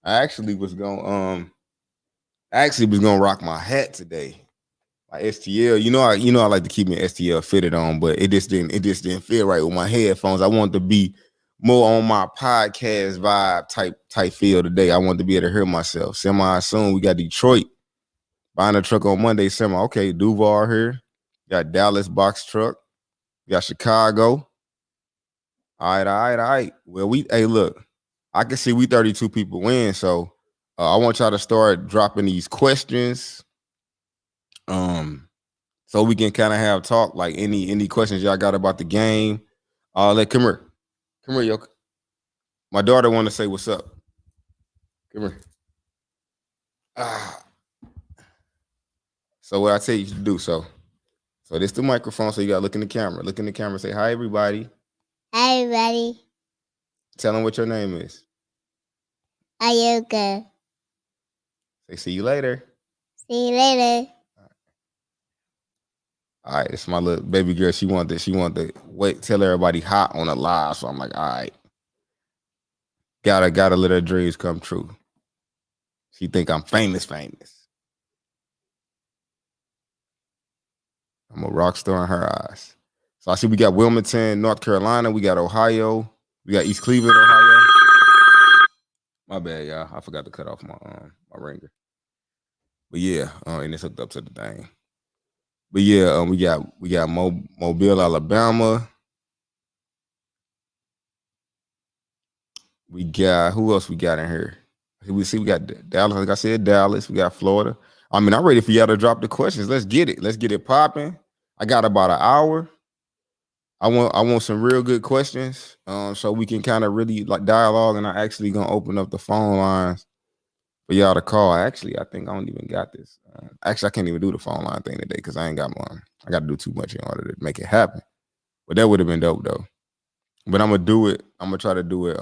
I actually was gonna rock my hat today. My STL, I like to keep my STL fitted on, but it just didn't feel right with my headphones. I wanted to be more on my podcast vibe type feel today. I wanted to be able to hear myself. Semi soon we got Detroit buying a truck on Monday. Semi okay, Duval here. Got Dallas box truck. Got Chicago. All right. Well, hey, look, I can see we 32 people in, so I want y'all to start dropping these questions. So we can kind of have talk, like any questions y'all got about the game. Come here, yo. My daughter want to say what's up. Come here. Ah. So what I tell you to do, so this the microphone, so you gotta look in the camera. Look in the camera, say hi everybody. Hi, everybody. Tell them what your name is. Ayuka. Say see you later. See you later. All right, it's my little baby girl. She want to wait, tell everybody hot on a live. So I'm like, all right, gotta let her dreams come true. She think I'm famous. I'm a rock star in her eyes. So I see we got Wilmington, North Carolina. We got Ohio. We got East Cleveland, Ohio. My bad, y'all. I forgot to cut off my ringer. But yeah, and it's hooked up to the thing. But yeah, we got Mobile, Alabama. We got who else we got in here? We got Dallas. Like I said, Dallas. We got Florida. I mean, I'm ready for y'all to drop the questions. Let's get it. Let's get it popping. I got about an hour. I want some real good questions, so we can kind of really like dialogue. And I actually gonna open up the phone lines for y'all to call. Actually, I think I don't even got this. Actually, I can't even do the phone line thing today because I ain't got one. I got to do too much in order to make it happen. But that would have been dope though. But I'm gonna do it. I'm gonna try to do it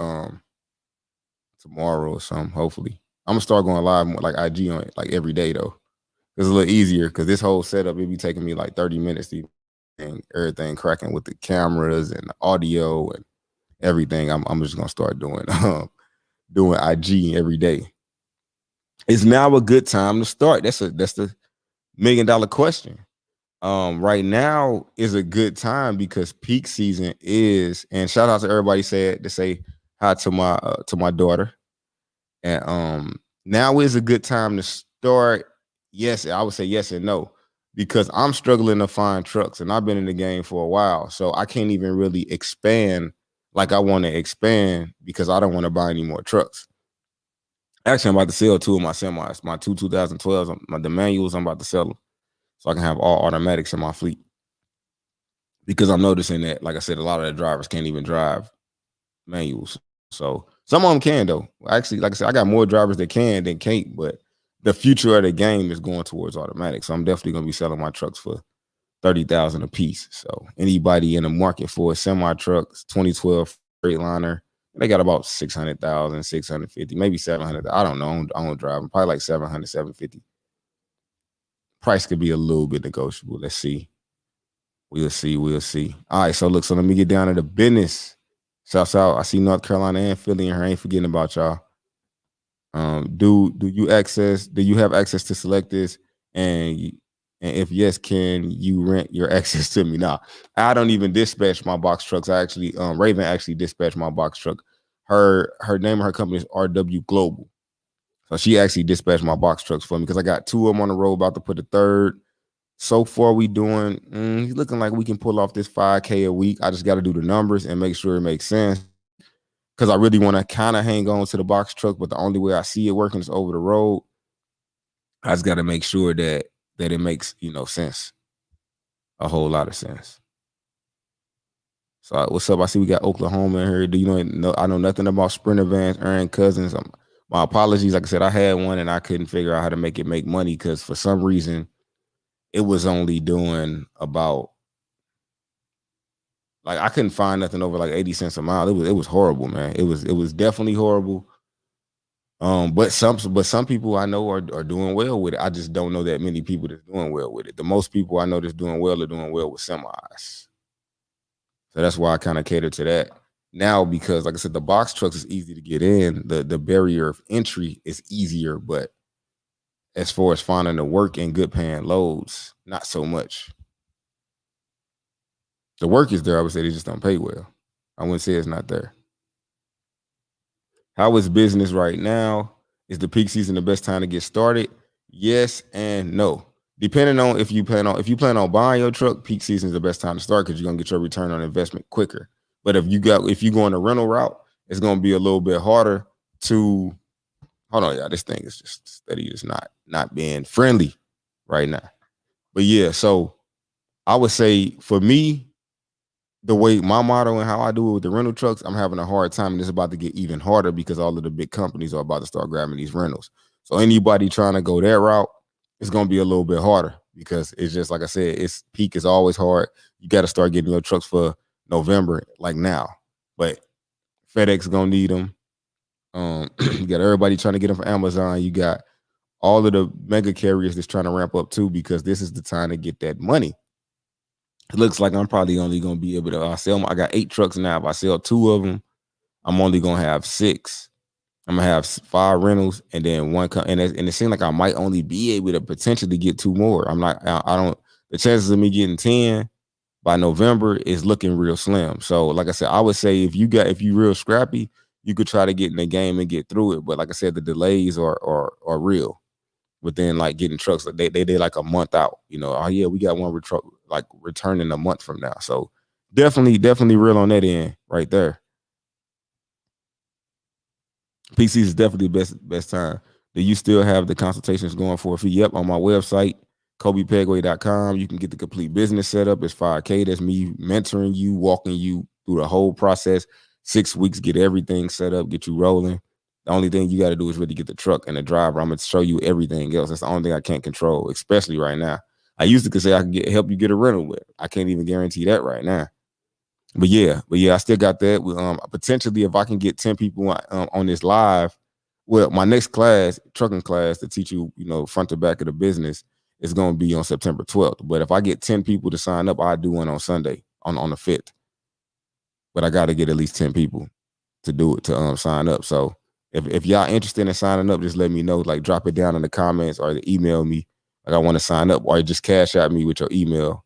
tomorrow or something. Hopefully, I'm gonna start going live more, like IG on it like every day though. It's a little easier because this whole setup it be taking me like 30 minutes to and everything cracking with the cameras and the audio and everything. I'm just gonna start doing doing IG every day. Is now a good time to start? That's the $1 million question. Right now is a good time because peak season is, and shout out to everybody said to say hi to my daughter. And now is a good time to start. Yes, I would say yes and no because I'm struggling to find trucks and I've been in the game for a while. So I can't even really expand like I want to expand because I don't want to buy any more trucks. Actually, I'm about to sell two of my semis, my two 2012s, the manuals. I'm about to sell them so I can have all automatics in my fleet because I'm noticing that, like I said, a lot of the drivers can't even drive manuals. So some of them can though. Actually, like I said, I got more drivers that can than can't, but the future of the game is going towards automatic. So I'm definitely gonna be selling my trucks for 30,000 a piece. So anybody in the market for a semi trucks, 2012 Freightliner, they got about 600,000, 650, maybe 700. I don't know. I don't drive them. Probably like 700, 750. Price could be a little bit negotiable. Let's see. We'll see. All right. So look, so let me get down to the business. Shouts out. I see North Carolina and Philly in here. I ain't forgetting about y'all. Do you have access to select this? And if yes, can you rent your access to me? Now, I don't even dispatch my box trucks. I actually Raven actually dispatched my box truck. Her name of her company is RW Global. So she actually dispatched my box trucks for me because I got two of them on the road, about to put a third. So far, we doing. He's looking like we can pull off this 5K a week. I just got to do the numbers and make sure it makes sense because I really want to kind of hang on to the box truck. But the only way I see it working is over the road. I just got to make sure that it makes sense, a whole lot of sense. So what's up? I see we got Oklahoma in here. Do you know? I know nothing about Sprinter vans, Aaron Cousins. My apologies. Like I said, I had one and I couldn't figure out how to make it make money because for some reason it was only doing about, like, I couldn't find nothing over like 80 cents a mile. It was horrible, man. It was definitely horrible. But some people I know are doing well with it. I just don't know that many people that's doing well with it. The most people I know that's doing well are doing well with semis. So that's why I kind of cater to that. now because, like I said, the box trucks is easy to get in. The barrier of entry is easier, but as far as finding the work and good paying loads, not so much. The work is there. I would say they just don't pay well. I wouldn't say it's not there. How is business right now? Is the peak season the best time to get started? Yes and no. Depending on if you plan on buying your truck, peak season is the best time to start because you're gonna get your return on investment quicker. But if you go on the rental route, it's gonna be a little bit harder to hold on, y'all. This thing is just steady, just not being friendly right now. But yeah, so I would say for me, the way my motto and how I do it with the rental trucks, I'm having a hard time, and it's about to get even harder because all of the big companies are about to start grabbing these rentals. So anybody trying to go that route, it's going to be a little bit harder because it's just like I said, it's peak is always hard. You got to start getting your trucks for November, like now. But FedEx gonna need them. You got everybody trying to get them from Amazon. You got all of the mega carriers that's trying to ramp up too because this is the time to get that money. It looks like I'm probably only gonna be able to sell them. I got 8 trucks now. If I sell 2 of them, I'm only gonna have 6. I'm gonna have 5 rentals and then one. And it seems like I might only be able to potentially get 2 more. I'm not. I don't. The chances of me getting 10 by November is looking real slim. So, like I said, I would say if you real scrappy, you could try to get in the game and get through it. But like I said, the delays are real. But then like getting trucks, they like a month out. You know, oh yeah, we got one like returning a month from now. So definitely real on that end right there. PC is definitely the best time. Do you still have the consultations going for a fee? Yep, on my website, kobepegway.com. You can get the complete business setup. It's $5K. That's me mentoring you, walking you through the whole process. 6 weeks, get everything set up, get you rolling. The only thing you got to do is really get the truck and the driver. I'm gonna show you everything else. That's the only thing I can't control, especially right now. I used to say I could help you get a rental, but I can't even guarantee that right now. But yeah, I still got that. Potentially, if I can get 10 people on this live, well, my next class, trucking class, to teach you, front to back of the business, is going to be on September 12th. But if I get 10 people to sign up, I do one on Sunday on the 5th. But I got to get at least 10 people to do it to sign up. So if y'all interested in signing up, just let me know. Like drop it down in the comments or email me. Like I want to sign up, or just cash out me with your email.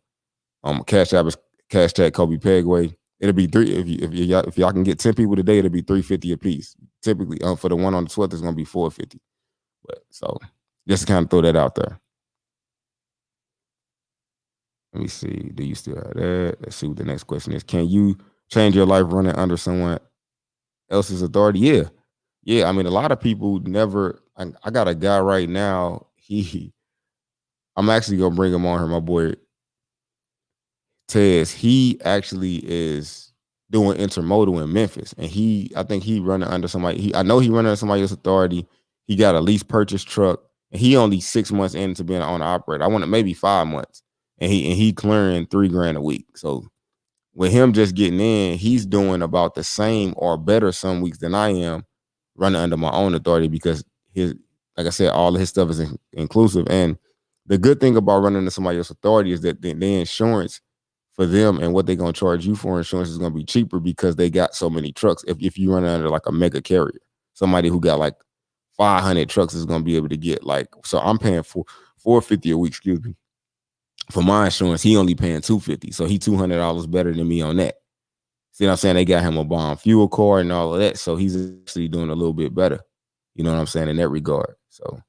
Cash app is hashtag Kobe Pegway. It'll be three if y'all can get 10 people today, it'll be $350 a piece. Typically, for the one on the 12th, it's gonna be $450. But so just to kind of throw that out there. Let me see. Do you still have that? Let's see what the next question is. Can you change your life running under someone else's authority? Yeah. I mean, a lot of people never. I got a guy right now. I'm actually gonna bring him on here. My boy Tez, he actually is doing intermodal in Memphis, and I think he running under somebody. I know he running under somebody else's authority. He got a lease purchase truck, and he only 6 months into being an owner operator. I want maybe 5 months, and he clearing $3,000 a week. So with him just getting in, he's doing about the same or better some weeks than I am running under my own authority because like I said, all of his stuff is inclusive. And the good thing about running under somebody else's authority is that the insurance for them and what they're going to charge you for insurance is going to be cheaper because they got so many trucks. If you run under like a mega carrier, somebody who got like 500 trucks is going to be able to get so I'm paying for $450 a week, excuse me, for my insurance. He only paying $250, so he $200 better than me on that. See what I'm saying? They got him a bond fuel card and all of that, so he's actually doing a little bit better. You know what I'm saying in that regard. So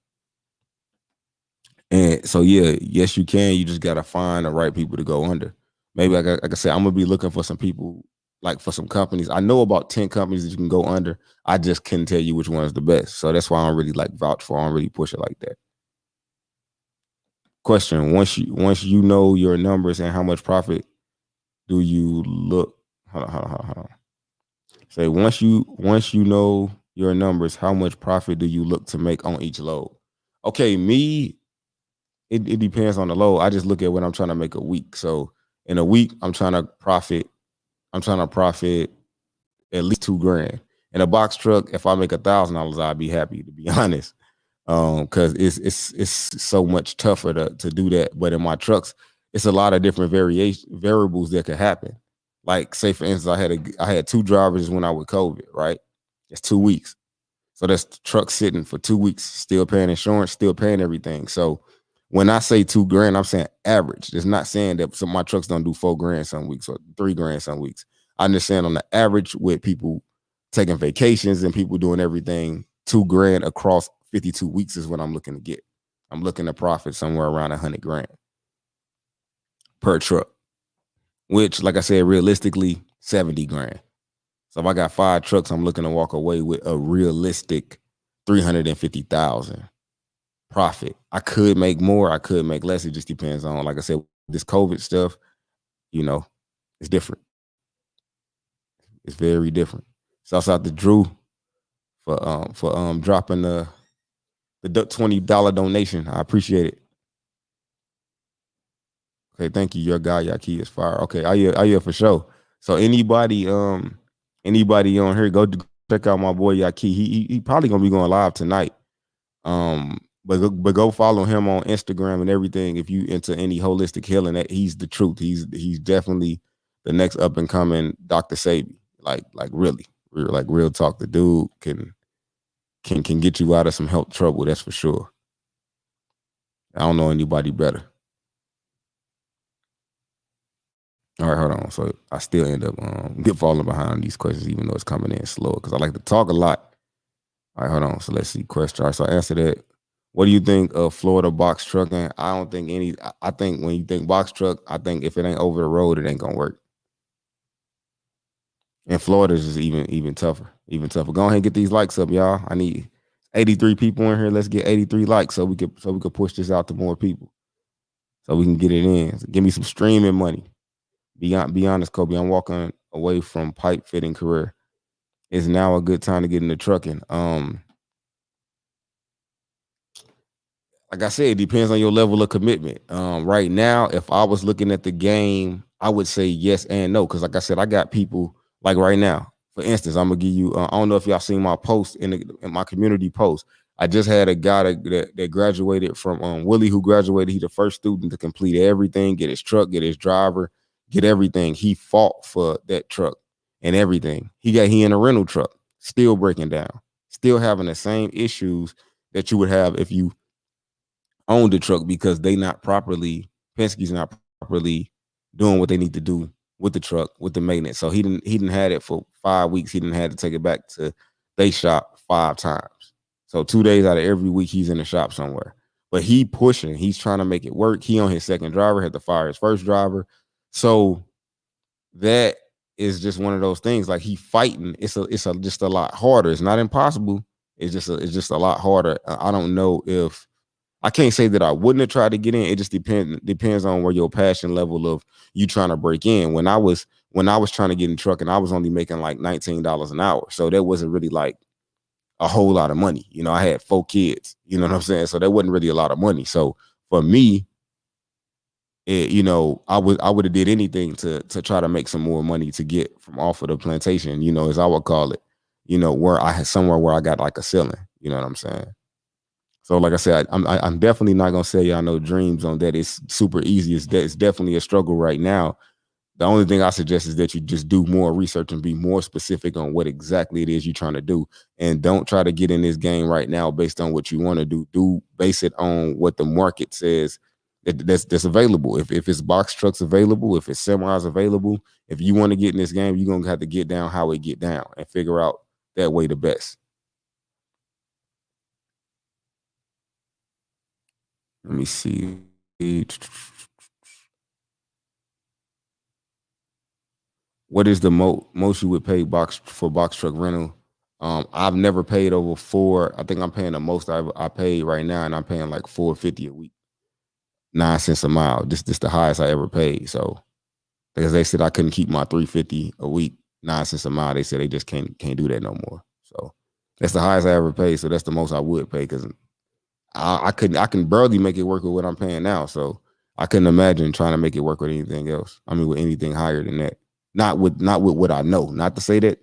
yeah, yes you can. You just got to find the right people to go under. Maybe like I said, I'm gonna be looking for some people, like for some companies. I know about 10 companies that you can go under. I just couldn't tell you which one is the best. So that's why I don't really like vouch for. I don't really push it like that. Question: Once you know your numbers and how much profit do you look? Hold on. Say once you know your numbers, how much profit do you look to make on each load? Okay, it depends on the load. I just look at what I'm trying to make a week. So in a week, I'm trying to profit at least $2,000. In a box truck, if I make $1,000, I'd be happy, to be honest. Because it's so much tougher to do that. But in my trucks, it's a lot of different variables that could happen. Like, say for instance, I had 2 drivers when I with COVID, right? That's 2 weeks. So that's the truck sitting for 2 weeks, still paying insurance, still paying everything. So when I say $2,000, I'm saying average. It's not saying that some of my trucks don't do $4,000 some weeks or $3,000 some weeks. I understand on the average with people taking vacations and people doing everything, $2,000 across 52 weeks is what I'm looking to get. I'm looking to profit somewhere around $100,000 per truck, which, like I said, realistically, $70,000. So if I got 5 trucks, I'm looking to walk away with a realistic $350,000 profit. I could make more, I could make less. It just depends on, like I said, this COVID stuff, you know, it's different. It's very different. Shouts out to Drew for dropping the $20 donation. I appreciate it. Okay, thank you. Your guy, your key is fire. Okay, I hear for sure. So anybody on here, go check out my boy Yaki. He probably gonna be going live tonight. But go follow him on Instagram and everything. If you into any holistic healing, that he's the truth. He's definitely the next up and coming Dr. Sabi. Like really, like real talk. The dude can get you out of some health trouble. That's for sure. I don't know anybody better. All right, hold on. So I still end up get falling behind these questions, even though it's coming in slow, because I like to talk a lot. All right, hold on. So let's see. Question. All right, so I answer that. What do you think of Florida box trucking? I don't think any. I think when you think box truck, I think if it ain't over the road, it ain't gonna work. And Florida is just even tougher, even tougher. Go ahead and get these likes up, y'all. I need 83 people in here. Let's get 83 likes so we could push this out to more people, so we can get it in. So give me some streaming money. Be honest, Kobe. I'm walking away from pipe fitting career. Is now a good time to get into trucking? Like I said, it depends on your level of commitment. Right now, if I was looking at the game, I would say yes and no. Because like I said, I got people like right now. For instance, I'm gonna give you. I don't know if y'all seen my post in my community post. I just had a guy that graduated from Willie, who graduated. He the first student to complete everything, get his truck, get his driver, get everything. He fought for that truck and everything. He in a rental truck, still breaking down, still having the same issues that you would have if you own the truck, because Penske's not properly doing what they need to do with the truck, with the maintenance. So he didn't had it for 5 weeks. He didn't had to take it back to they shop 5 times. So 2 days out of every week he's in the shop somewhere. But he pushing, he's trying to make it work. He on his second driver, had to fire his first driver. So that is just one of those things. Like, he fighting. It's just a lot harder. It's not impossible. It's just a lot harder. I don't know if I can't say that I wouldn't have tried to get in. It just depends on where your passion level of you trying to break in. When I was trying to get in trucking, I was only making like $19 an hour. So that wasn't really like a whole lot of money. You know, I had 4 kids, you know what I'm saying? So that wasn't really a lot of money. So for me, I would have did anything to try to make some more money to get from off of the plantation, as I would call it, where I had somewhere where I got like a ceiling, you know what I'm saying? So, like I said, I'm definitely not gonna say y'all no dreams on that. It's super easy. It's definitely a struggle right now. The only thing I suggest is that you just do more research and be more specific on what exactly it is you're trying to do, and don't try to get in this game right now based on what you want to do. Base it on what the market says that's available. If it's box trucks available, if it's semis available, if you want to get in this game, you're gonna have to get down how it get down and figure out that way the best. Let me see. What is the most you would pay box truck rental? I've never paid over 4. I think I'm paying the most I paid right now, and I'm paying like $4.50 a week, 9 cents a mile. This the highest I ever paid. So, because they said I couldn't keep my $3.50 a week, 9 cents a mile. They said they just can't do that no more. So that's the highest I ever paid. So that's the most I would pay, because I can barely make it work with what I'm paying now. So I couldn't imagine trying to make it work with anything else. I mean, with anything higher than that. Not with what I know. Not to say that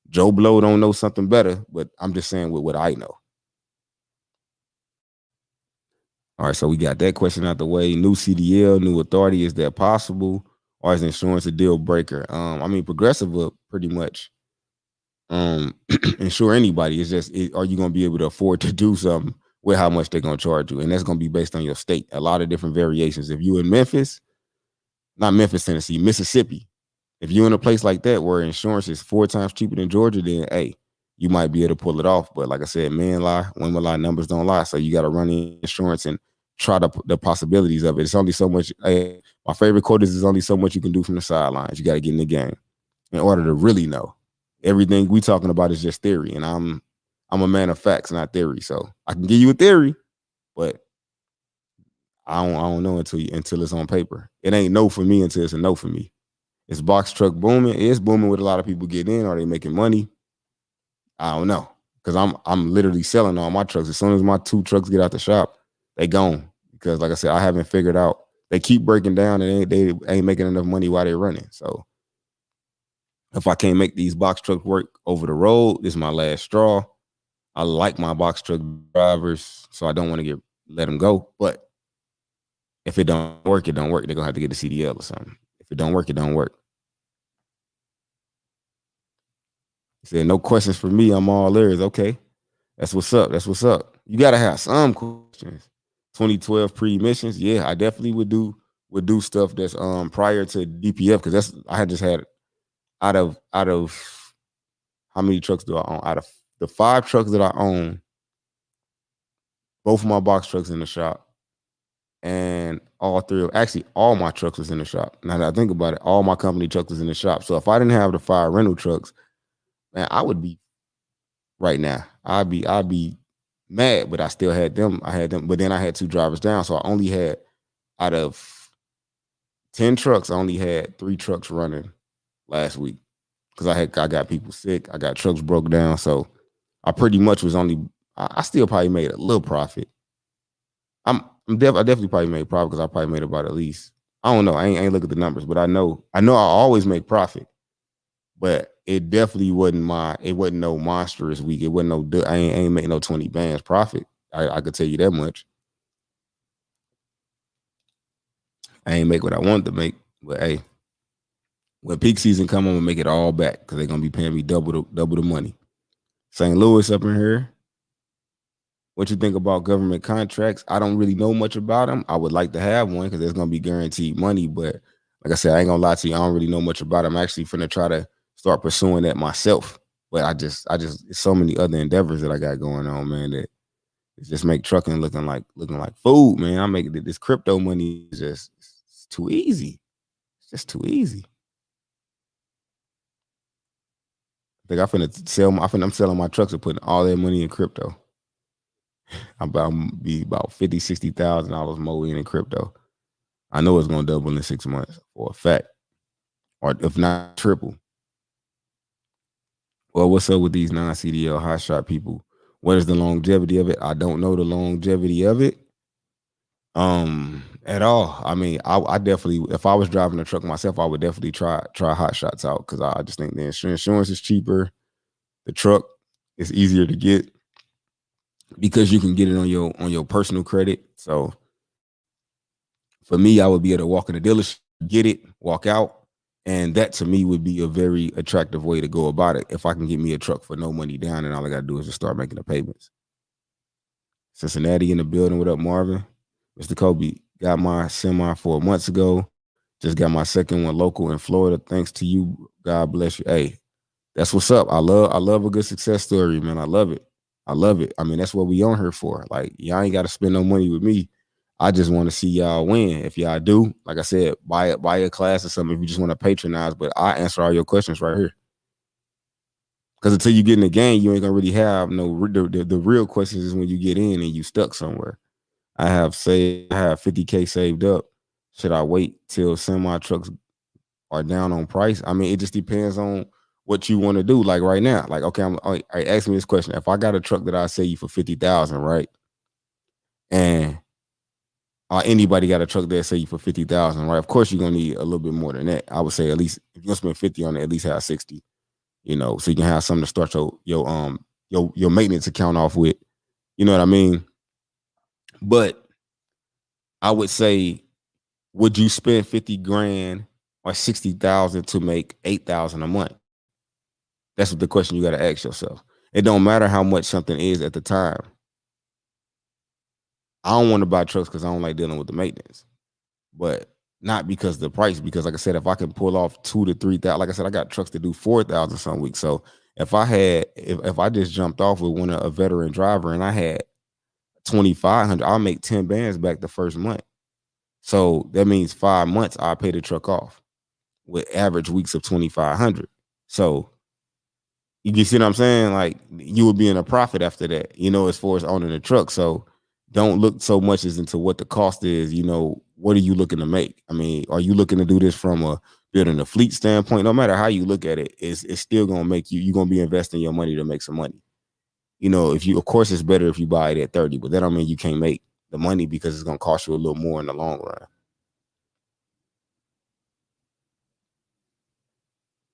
Joe Blow don't know something better, but I'm just saying with what I know. All right, so we got that question out the way. New CDL, new authority, is that possible? or is insurance a deal breaker? I mean, Progressive will pretty much insure anybody. It's just, are you going to be able to afford to do something with how much they're going to charge you? And that's going to be based on your state. A lot of different variations. If you in Memphis, not Memphis, Tennessee, Mississippi, if you're in a place like that where insurance is 4 times cheaper than Georgia, then hey, you might be able to pull it off. But like I said, men lie, women lie, numbers don't lie. So you got to run the insurance and try the possibilities of it. It's only so much. Hey, my favorite quote is, "There's only so much you can do from the sidelines. You got to get in the game in order to really know." Everything we talking about is just theory, and I'm a man of facts, not theory. So I can give you a theory, but I don't know until it's on paper. It ain't no for me until it's a no for me. Is box truck booming? It's booming with a lot of people getting in. Are they making money? I don't know, because I'm literally selling all my trucks. As soon as my 2 trucks get out the shop, they gone. Because like I said, I haven't figured out. They keep breaking down and they ain't making enough money while they're running. So if I can't make these box trucks work over the road, this is my last straw. I like my box truck drivers, so I don't want to let them go. But if it don't work, it don't work. They're gonna have to get a CDL or something. If it don't work, it don't work. He said, "No questions for me. I'm all ears." Okay, that's what's up. That's what's up. You gotta have some questions. 2012 pre-emissions, yeah, I definitely would do stuff that's prior to DPF, because I had just had out of how many trucks do I own? Out of the 5 trucks that I own, both of my box trucks in the shop, and actually all my trucks was in the shop. Now that I think about it, all my company trucks was in the shop. So if I didn't have the 5 rental trucks, man, I would be right now. I'd be mad, but I still had them. I had them, but then I had 2 drivers down. So I only had, out of 10 trucks, I only had 3 trucks running last week. Because I got people sick, I got trucks broke down. So I pretty much was only, I still probably made a little profit. I definitely probably made profit, because I probably made about at least, I don't know. I ain't look at the numbers, but I know I always make profit. But it definitely wasn't no monstrous week. It wasn't no, I ain't making no 20 bands profit. I could tell you that much. I ain't make what I wanted to make, but hey, when peak season come, I'm gonna make it all back, because they're gonna be paying me double the money. St. Louis up in here. What you think about government contracts? I don't really know much about them. I would like to have one, because there's gonna be guaranteed money. But like I said, I ain't gonna lie to you. I don't really know much about them. I'm actually finna try to start pursuing that myself. But it's so many other endeavors that I got going on, man, that it just make trucking looking like food, man. I make this crypto money is just, it's too easy. It's just too easy. I think I'm selling my trucks and putting all that money in crypto. I'm about to be about $50,000-$60,000 more in crypto. I know it's gonna double in 6 months for a fact, or if not triple. Well, what's up with these non-CDL hotshot people? What is the longevity of it? I don't know the longevity of it at all. I mean, I definitely, if I was driving a truck myself, I would definitely try hot shots out, because I just think the insurance is cheaper. The truck is easier to get, because you can get it on your personal credit. So for me, I would be able to walk in the dealership, get it, walk out. And that to me would be a very attractive way to go about it. If I can get me a truck for no money down, and all I got to do is just start making the payments. Cincinnati in the building. What up, Marvin? Mr. Kobe, got my semi 4 months ago. Just got my second one local in Florida. Thanks to you. God bless you. Hey, that's what's up. I love a good success story, man. I love it. I love it. I mean, that's what we on here for. Like, y'all ain't got to spend no money with me. I just want to see y'all win. If y'all do, like I said, buy a class or something if you just want to patronize. But I answer all your questions right here. Because until you get in the game, you ain't gonna really have the real questions is when you get in and you stuck somewhere. I have 50K saved up. Should I wait till semi trucks are down on price? I mean, it just depends on what you want to do. Like right now, like, okay, I ask me this question. If I got a truck that I sell you for 50,000, right? And anybody got a truck that sell you for 50,000, right? Of course, you're gonna need a little bit more than that. I would say at least, if you're gonna spend 50 on it, at least have 60. So you can have something to start your maintenance account off with. You know what I mean? But I would say, would you spend 50 grand or 60,000 to make 8,000 a month? That's what the question you got to ask yourself. It don't matter how much something is at the time. I don't want to buy trucks because I don't like dealing with the maintenance, but not because of the price. Because like I said, if I can pull off 2 to 3,000, like I said, I got trucks that do 4,000 some weeks. So if I just jumped off with a veteran driver and I had 2,500, I'll make 10 bands back the first month. So that means 5 months I pay the truck off with average weeks of 2,500. So you see what I'm saying? Like you would be in a profit after that, as far as owning a truck. So don't look so much as into what the cost is. What are you looking to make? I mean, are you looking to do this from a building a fleet standpoint? No matter how you look at it, it's still gonna make you're gonna be investing your money to make some money. If you, of course, it's better if you buy it at 30, but that don't mean you can't make the money because it's gonna cost you a little more in the long run.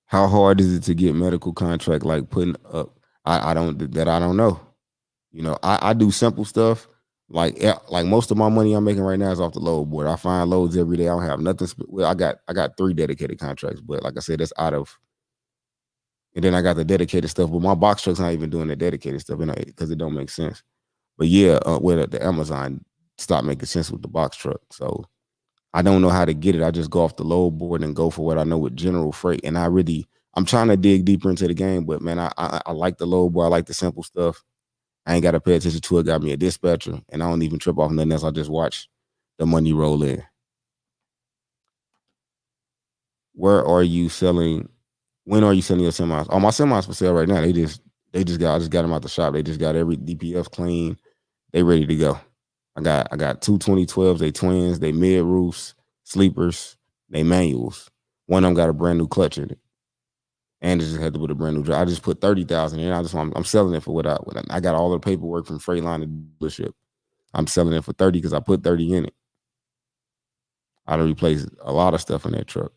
How hard is it to get medical contract? Like putting up, I don't know. I do simple stuff. Like most of my money I'm making right now is off the load board. I find loads every day. I don't have nothing. Well, I got 3 dedicated contracts, but like I said, that's out of. And then I got the dedicated stuff, but my box truck's not even doing the dedicated stuff, because it don't make sense. But yeah, the Amazon stopped making sense with the box truck, so I don't know how to get it. I just go off the load board and go for what I know with general freight. And I'm trying to dig deeper into the game, but man, I like the load board. I like the simple stuff. I ain't got to pay attention to it. Got me a dispatcher, and I don't even trip off nothing else. I just watch the money roll in. Where are you selling? When are you selling your semis? Oh, my semis for sale right now. I just got them out the shop. They just got every DPF clean. They ready to go. I got 2 2012s. They twins. They mid roofs, sleepers. They manuals. One of them got a brand new clutch in it, and it just had to put a brand new drive. I just put 30,000 in. I'm selling it for what I got all the paperwork from Freightliner dealership. I'm selling it for 30 because I put 30 in it. I done replaced a lot of stuff in that truck.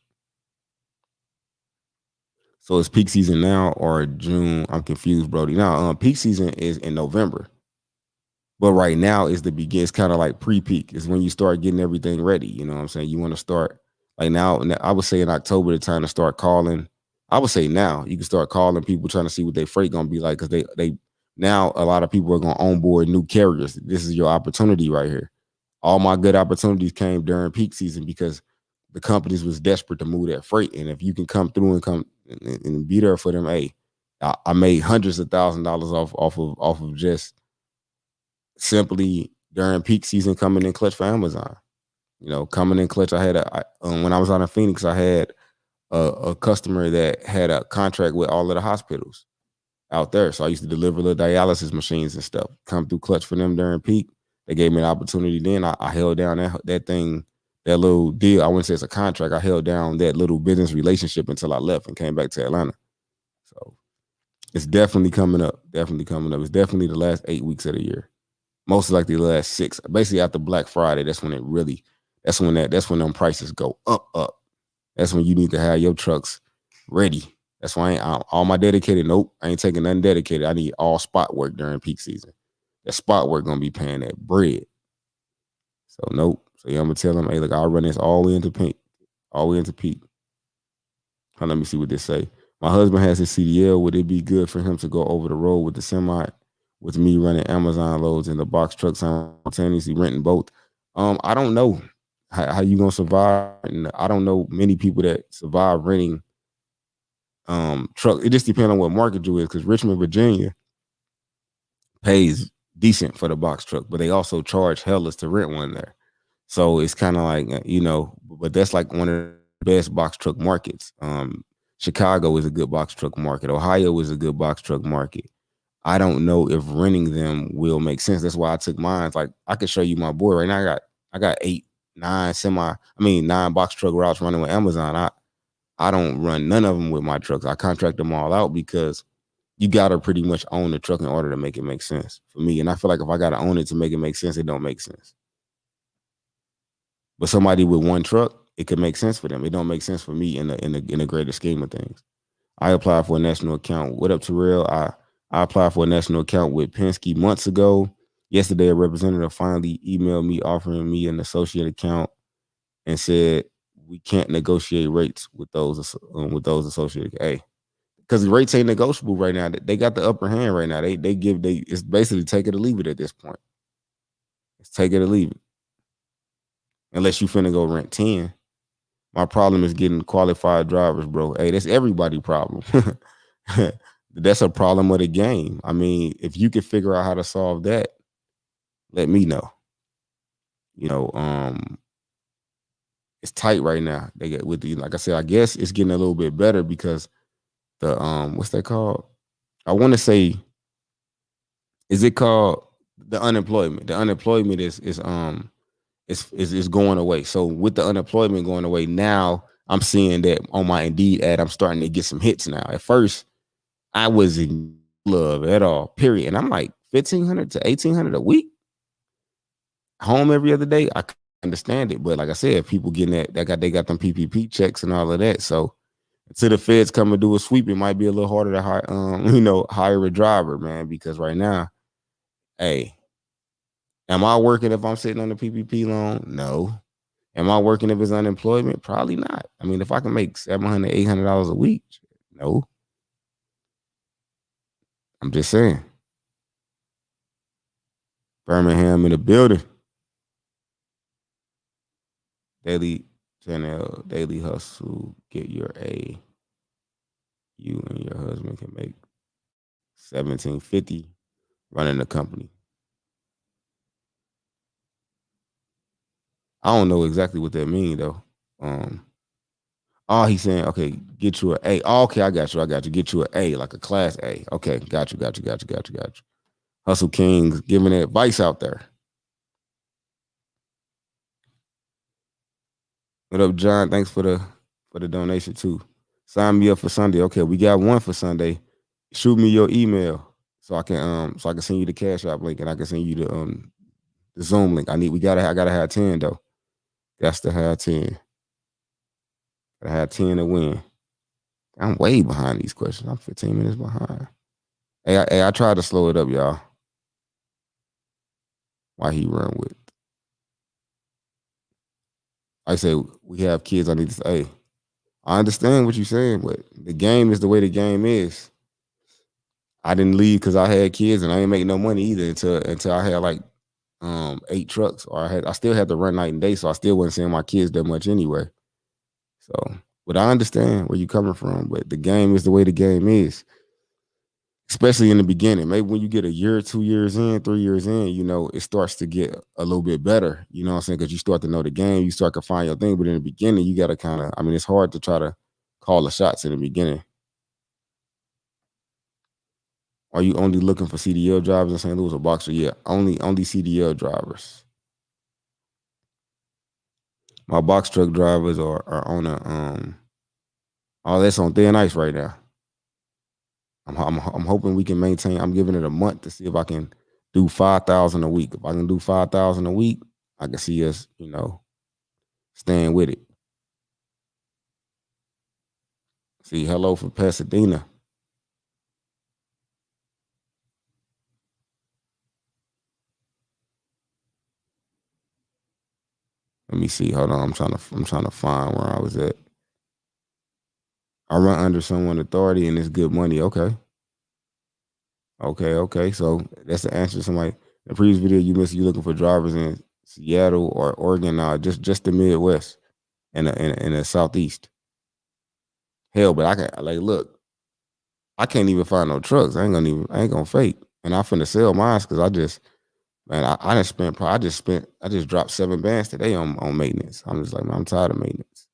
So it's peak season now or June? I'm confused, Brody. Now, peak season is in November. But right now is the begin. It's kind of like pre-peak. Is when you start getting everything ready. You know what I'm saying? You want to start like now. I would say in October the time to start calling. I would say now you can start calling people trying to see what their freight gonna be like, because they now a lot of people are gonna onboard new carriers. This is your opportunity right here. All my good opportunities came during peak season because the companies was desperate to move that freight. And if you can come through and come and be there for them, hey, I made hundreds of $1,000s off of just simply during peak season coming in clutch for Amazon. Coming in clutch. I had when I was out in Phoenix, I had a customer that had a contract with all of the hospitals out there. So I used to deliver the dialysis machines and stuff. Come through clutch for them during peak. They gave me an opportunity. Then I held down that thing, that little deal. I wouldn't say it's a contract. I held down that little business relationship until I left and came back to Atlanta. So it's definitely coming up. Definitely coming up. It's definitely the last 8 weeks of the year. Most likely the last 6. Basically after Black Friday, that's when them prices go up. That's when you need to have your trucks ready. That's why all my dedicated. Nope, I ain't taking nothing dedicated. I need all spot work during peak season. That spot work gonna be paying that bread. So nope. So yeah, I'm gonna tell them, hey, look, I'll run this all the way into peak, Let me see what they say. My husband has his CDL. Would it be good for him to go over the road with the semi, with me running Amazon loads in the box truck simultaneously renting both? I don't know how you gonna survive. And I don't know many people that survive renting truck. It just depends on what market you is, because Richmond, Virginia pays decent for the box truck, but they also charge hellas to rent one there. So it's kind of like, but that's like one of the best box truck markets. Chicago is a good box truck market. Ohio is a good box truck market. I don't know if renting them will make sense. That's why I took mine. Like I could show you my board right now. I got 9 box truck routes running with Amazon. I don't run none of them with my trucks. I contract them all out because you gotta pretty much own the truck in order to make it make sense for me. And I feel like if I gotta own it to make it make sense, it don't make sense. But somebody with one truck, it could make sense for them. It don't make sense for me in the greater scheme of things. I applied for a national account. What up, Terrell? I applied for a national account with Penske months ago. Yesterday, a representative finally emailed me offering me an associate account and said we can't negotiate rates with those associated. Hey, because the rates ain't negotiable right now. They got the upper hand right now. It's basically take it or leave it at this point. It's take it or leave it. Unless you finna go rent 10. My problem is getting qualified drivers, bro. Hey, that's everybody's problem. That's a problem of the game. I mean, if you could figure out how to solve that, let me know. You know, it's tight right now. They get with the, like I said, I guess it's getting a little bit better because the what's that called? I want to say, is it called the unemployment? The unemployment is going away. So with the unemployment going away, now I'm seeing that on my Indeed ad, I'm starting to get some hits now. At first, I wasn't love at all, period. And I'm like 1,500 to 1,800 a week, home every other day. I understand it, but like I said, people getting they got them PPP checks and all of that. So until the feds come and do a sweep, it might be a little harder to hire a driver, man. Because right now, hey, am I working if I'm sitting on the PPP loan? No. Am I working if it's unemployment? Probably not. I mean, if I can make $700, $800 a week, no. I'm just saying. Birmingham in the building. Daily channel, daily hustle, get your A. You and your husband can make $1,750 running the company. I don't know exactly what that means though. He's saying, okay, get you an A. Oh, okay, I got you. Get you an A, like a class A. Okay, got you. Hustle Kings giving advice out there. What up, John? Thanks for the donation too. Sign me up for Sunday. Okay, we got one for Sunday. Shoot me your email so I can send you the Cash App link and I can send you the Zoom link. I gotta have 10 though. That's to have 10. Gotta have 10 to win. I'm way behind these questions. I'm 15 minutes behind. Hey, I tried to slow it up, y'all. Why he run with? I say we have kids. I need to say, hey, I understand what you're saying, but the game is the way the game is. I didn't leave because I had kids and I ain't make no money either until I had like 8 trucks, or I still had to run night and day, so I still wasn't seeing my kids that much anyway. So, but I understand where you're coming from, but the game is the way the game is. Especially in the beginning. Maybe when you get a year, 2 years in, 3 years in, it starts to get a little bit better. You know what I'm saying? Because you start to know the game, you start to find your thing. But in the beginning, you got to it's hard to try to call the shots in the beginning. Are you only looking for CDL drivers in St. Louis or Boxer? Yeah, only CDL drivers. My box truck drivers are on that's on thin ice right now. I'm hoping we can maintain. I'm giving it a month to see if I can do 5,000 a week. If I can do 5,000 a week, I can see us, staying with it. See, hello from Pasadena. Let me see. Hold on. I'm trying to find where I was at. I run under someone authority and it's good money. Okay. So that's the answer to somebody. In the previous video you missed, you looking for drivers in Seattle or Oregon. Just the Midwest and the Southeast. Hell, but look, I can't even find no trucks. I ain't gonna fake. And I'm finna sell mine because I just dropped 7 bands today on maintenance. I'm just like, man, I'm tired of maintenance.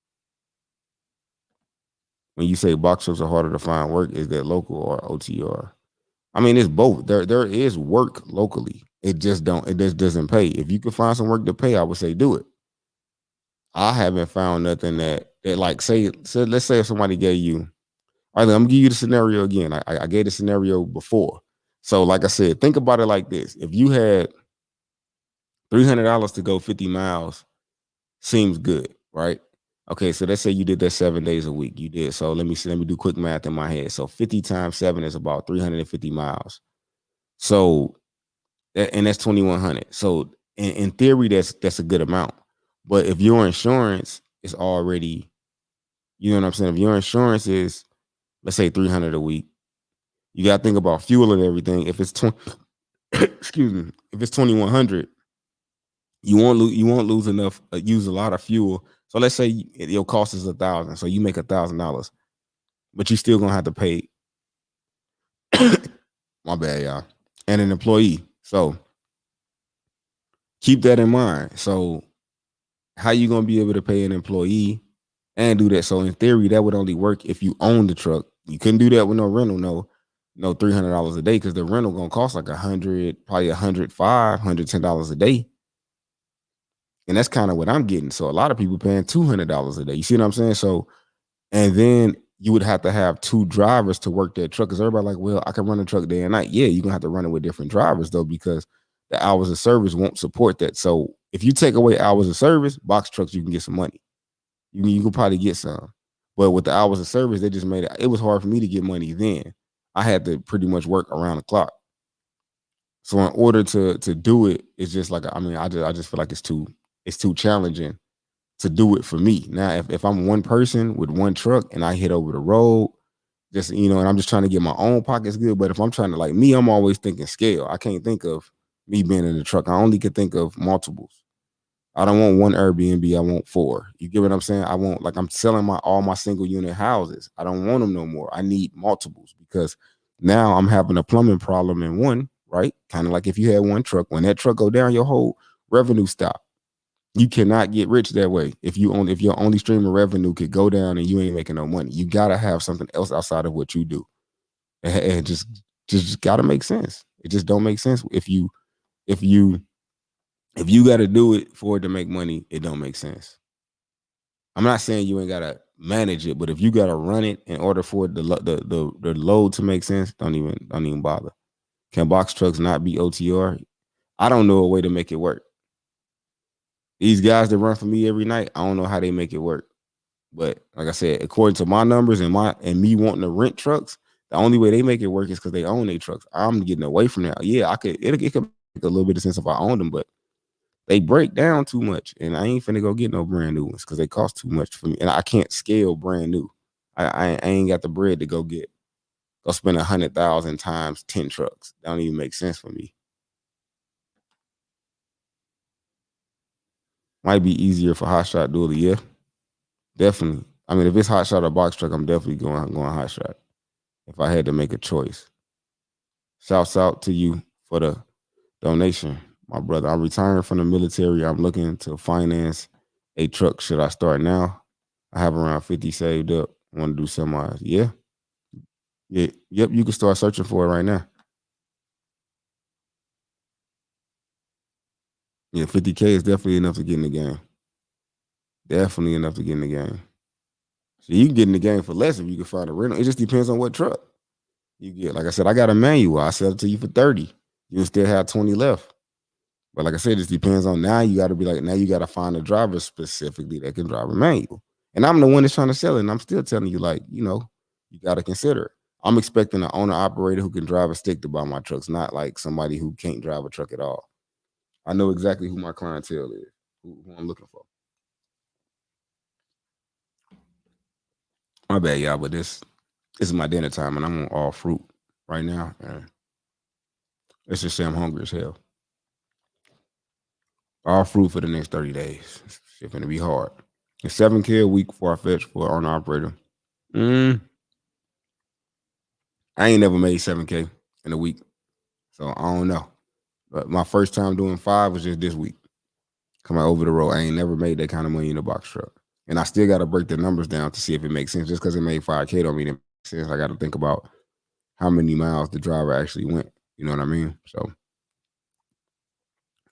When you say box trucks are harder to find work, is that local or OTR? I mean, it's both. There is work locally. It just doesn't pay. If you can find some work to pay, I would say do it. I haven't found nothing that like let's say if somebody gave you, all right, I'm gonna give you the scenario again. I gave the scenario before. So like I said, think about it like this. If you had $300 to go 50 miles, seems good, right? Okay, so let's say you did that 7 days a week. You did. So let me do quick math in my head. So 50 times 7 is about 350 miles. So and that's 2,100. So in theory, that's a good amount. But if your insurance it's already, you know what I'm saying? If your insurance is, let's say 300 a week, you got to think about fuel and everything. If it's 20, excuse me, if it's 2100, you won't lose enough, use a lot of fuel. So let's say your cost is 1,000, so you make $1,000, but you still gonna have to pay. My bad, y'all, and an employee. So keep that in mind. So how you gonna be able to pay an employee and do that? So in theory, that would only work if you own the truck. You couldn't do that with no rental, no $300 a day, because the rental gonna cost like 100, probably 105, $110 a day. And that's kind of what I'm getting. So a lot of people paying $200 a day. You see what I'm saying? So, and then you would have to have two drivers to work that truck. Because everybody like, well, I can run the truck day and night. Yeah, you're gonna have to run it with different drivers though, because the hours of service won't support that. So if you take away hours of service, box trucks, you can get some money. You can probably get some. But with the hours of service, they just made it. It was hard for me to get money then. I had to pretty much work around the clock. So in order to do it, it's just like, I mean, I just feel like it's too challenging to do it for me. Now, if I'm one person with one truck and I hit over the road, just, and I'm just trying to get my own pockets good. But if I'm trying to, like me, I'm always thinking scale. I can't think of me being in the truck. I only can think of multiples. I don't want one Airbnb. I want four. You get what I'm saying? I want, like, I'm selling all my single unit houses. I don't want them no more. I need multiples, because now I'm having a plumbing problem in one, right? Kind of like if you had one truck. When that truck go down, your whole revenue stop. You cannot get rich that way. If your only stream of revenue could go down and you ain't making no money, you gotta have something else outside of what you do. And just gotta make sense. It just don't make sense if you got to do it for it to make money. It don't make sense. I'm not saying you ain't gotta manage it, but if you gotta run it in order for the load to make sense, don't even bother. Can box trucks not be OTR? I don't know a way to make it work. These guys that run for me every night, I don't know how they make it work. But like I said, according to my numbers and me wanting to rent trucks, the only way they make it work is because they own their trucks. I'm getting away from that. Yeah, it could make a little bit of sense if I owned them, but they break down too much, and I ain't finna go get no brand new ones because they cost too much for me, and I can't scale brand new. I ain't got the bread to go spend 100,000 times 10 trucks. That don't even make sense for me. Might be easier for hot shot dually, yeah, definitely. I mean, if it's hot shot or box truck, I'm definitely going hot shot if I had to make a choice. Shouts out to you for the donation, my brother. I'm retiring from the military. I'm looking to finance a truck. Should I start now? I have around 50 saved up. I want to do semis. Yeah. Yeah. Yep. You can start searching for it right now. Yeah. 50K is definitely enough to get in the game. Definitely enough to get in the game. So you can get in the game for less if you can find a rental. It just depends on what truck you get. Like I said, I got a manual. I sell it to you for 30. You still have 20 left. But like I said, it just depends on, now you got to be like, now you got to find a driver specifically that can drive a manual. And I'm the one that's trying to sell it. And I'm still telling you, like, you got to consider it. I'm expecting an owner operator who can drive a stick to buy my trucks, not like somebody who can't drive a truck at all. I know exactly who my clientele is, who I'm looking for. My bad, y'all, but this is my dinner time and I'm on all fruit right now. And let's just say I'm hungry as hell. All fruit for the next 30 days. It's going to be hard. It's 7K a week far fetched for an owner operator. Mm, I ain't never made 7K in a week. So I don't know. But my first time doing 5 was just this week. Coming over the road. I ain't never made that kind of money in a box truck. And I still got to break the numbers down to see if it makes sense. Just because it made 5K don't mean it makes sense. I got to think about how many miles the driver actually went. You know what I mean? So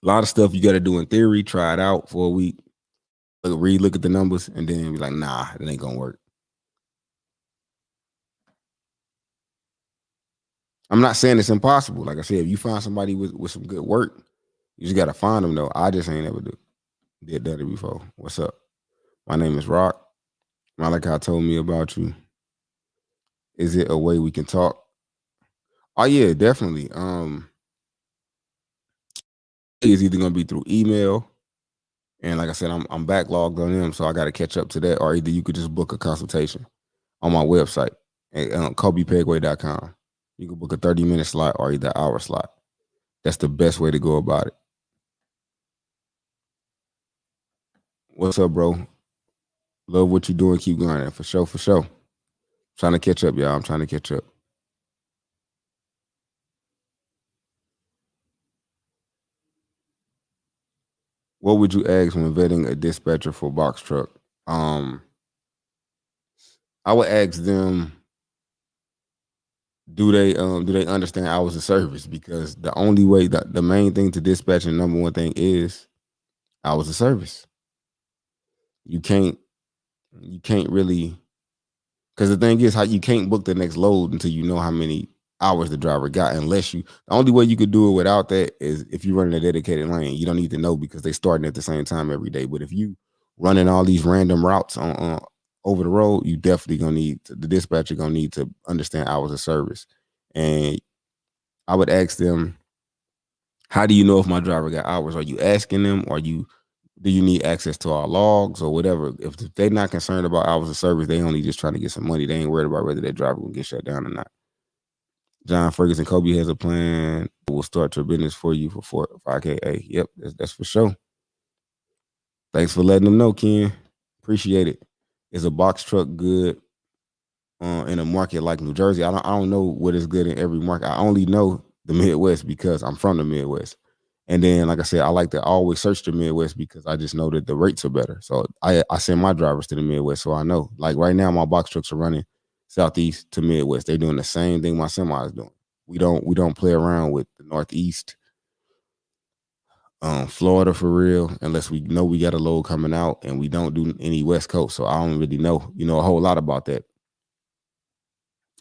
a lot of stuff you got to do in theory, try it out for a week, look at the numbers, and then be like, nah, it ain't going to work. I'm not saying it's impossible. Like I said, if you find somebody with some good work, you just got to find them, though. I just ain't ever did that before. What's up? My name is Rock. Malachi told me about you. Is it a way we can talk? Oh yeah, definitely. It's either gonna be through email And like I said, I'm backlogged on them, so I got to catch up to that. Or either you could just book a consultation on my website at KobePegway.com. You can book a 30-minute slot or either hour slot. That's the best way to go about it. What's up, bro? Love what you're doing. Keep going. For sure, for sure. Trying to catch up, y'all. I'm trying to catch up. What would you ask when vetting a dispatcher for box truck? Um, I would ask them, do they understand hours of service? Because the only way that the main thing to dispatching, number one thing is hours of service. You can't you can't really, because the thing is how you can't book the next load until you know how many hours the driver got. Unless you, the only way you could do it without that is if you're running a dedicated lane. You don't need to know because they starting at the same time every day. But if you running all these random routes on over the road, you definitely gonna need the dispatcher gonna need to understand hours of service. And I would ask them, how do you know if my driver got hours? Are you asking them? Or do you need access to our logs or whatever? If they're not concerned about hours of service, they only just trying to get some money. They ain't worried about whether that driver will get shut down or not. John Ferguson, Kobe has a plan. We'll start your business for you for 5K. Yep, that's for sure. Thanks for letting them know, Ken. Appreciate it. Is a box truck good in a market like New Jersey? I don't know what is good in every market. I only know the Midwest because I'm from the Midwest. And then, like I said, I like to always search the Midwest because I just know that the rates are better. So I send my drivers to the Midwest, so I know. Like right now, my box trucks are running Southeast to Midwest. They're doing the same thing my semi is doing. We don't play around with the Northeast, Florida for real, unless we know we got a load coming out, and we don't do any West Coast. So I don't really know, a whole lot about that.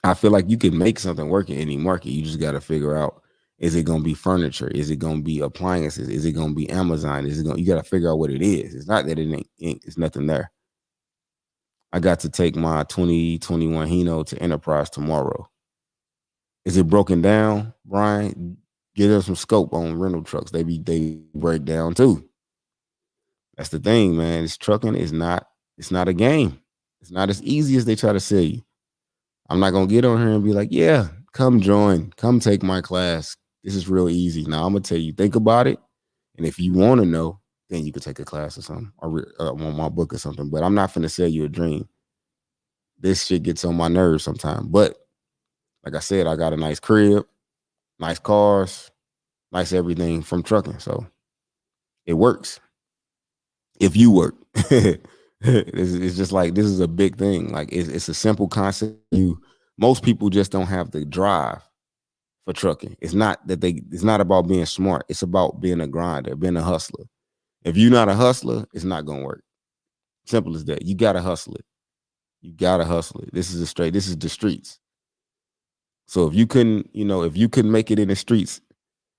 I feel like you can make something work in any market. You just got to figure out, is it going to be furniture? Is it going to be appliances? Is it going to be Amazon? You got to figure out what it is. It's not that it ain't it's nothing there. I got to take my 2021 Hino to Enterprise tomorrow. Is it broken down, Brian? Get us some scope on rental trucks. They break down too. That's the thing, man. This trucking it's not a game. It's not as easy as they try to sell you. I'm not gonna get on here and be like, yeah, come join, come take my class. This is real easy. Now I'm gonna tell you, think about it, and if you want to know, then you could take a class or something, or on my book or something. But I'm not gonna sell you a dream. This shit gets on my nerves sometimes. But like I said, I got a nice crib, nice cars, nice everything from trucking, so it works. If you work, it's just like this is a big thing. Like it's a simple concept. Most people just don't have the drive for trucking. It's not about being smart. It's about being a grinder, being a hustler. If you're not a hustler, it's not gonna work. Simple as that. You gotta hustle it. You gotta hustle it. This is the streets. So if you couldn't make it in the streets,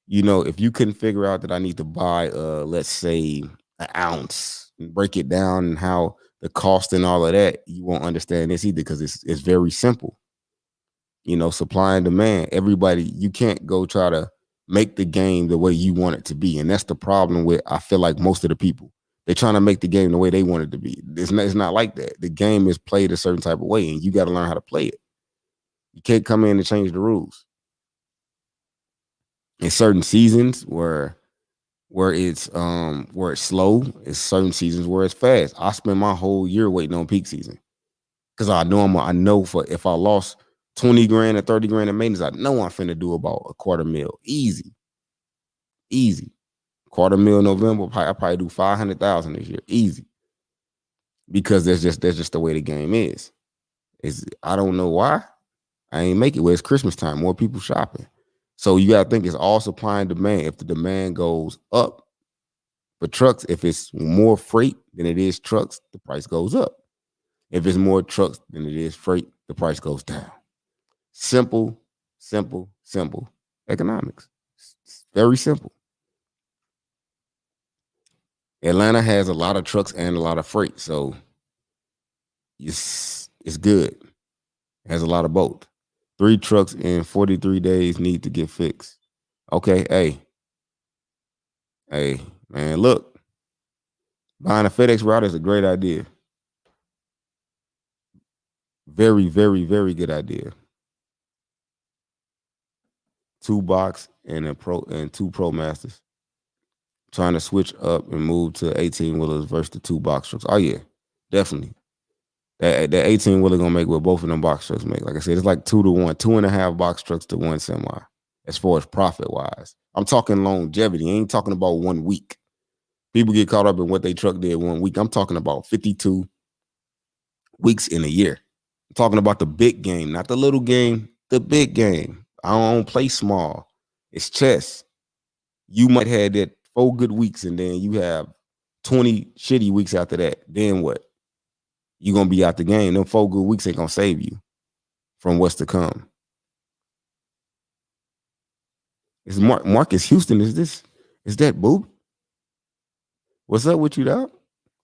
if you couldn't figure out that I need to buy let's say an ounce and break it down and how the cost and all of that, you won't understand this either because it's very simple. Supply and demand. Everybody, you can't go try to make the game the way you want it to be. And that's the problem with, I feel like, most of the people. They're trying to make the game the way they want it to be. It's not like that. The game is played a certain type of way, and you got to learn how to play it. You can't come in and change the rules. In certain seasons where it's slow, it's certain seasons where it's fast. I spend my whole year waiting on peak season because I know for if I lost 20 grand or 30 grand in maintenance, I know I'm finna do about a quarter mil. Easy. Quarter mil in November, I probably do 500,000 this year. Easy. Because that's just the way the game is. I don't know why. I ain't make it where it's Christmas time, more people shopping. So you gotta think it's all supply and demand. If the demand goes up for trucks, if it's more freight than it is trucks, the price goes up. If it's more trucks than it is freight, the price goes down. Simple, simple, simple economics. It's very simple. Atlanta has a lot of trucks and a lot of freight, so it's good. It has a lot of both. 3 trucks in 43 days need to get fixed. Okay, hey, man, look, Buying a FedEx route is a great idea. Very, very, very good idea. 2 box and a pro and 2 Pro Masters. Trying to switch up and move to 18 wheelers versus the 2 box trucks. Oh yeah, definitely. That 18 wheeler gonna make what both of them box trucks make. Like I said, it's like 2 to 1, 2.5 box trucks to 1 semi. As far as profit wise, I'm talking longevity. I ain't talking about 1 week. People get caught up in what they truck did 1 week. I'm talking about 52 weeks in a year. I'm talking about the big game, not the little game, the big game. I don't play small. It's chess. You might have that 4 good weeks and then you have 20 shitty weeks after that. Then what? You're going to be out the game. Them 4 good weeks ain't going to save you from what's to come. Is Marcus Houston, is that Boob? What's up with you, dog?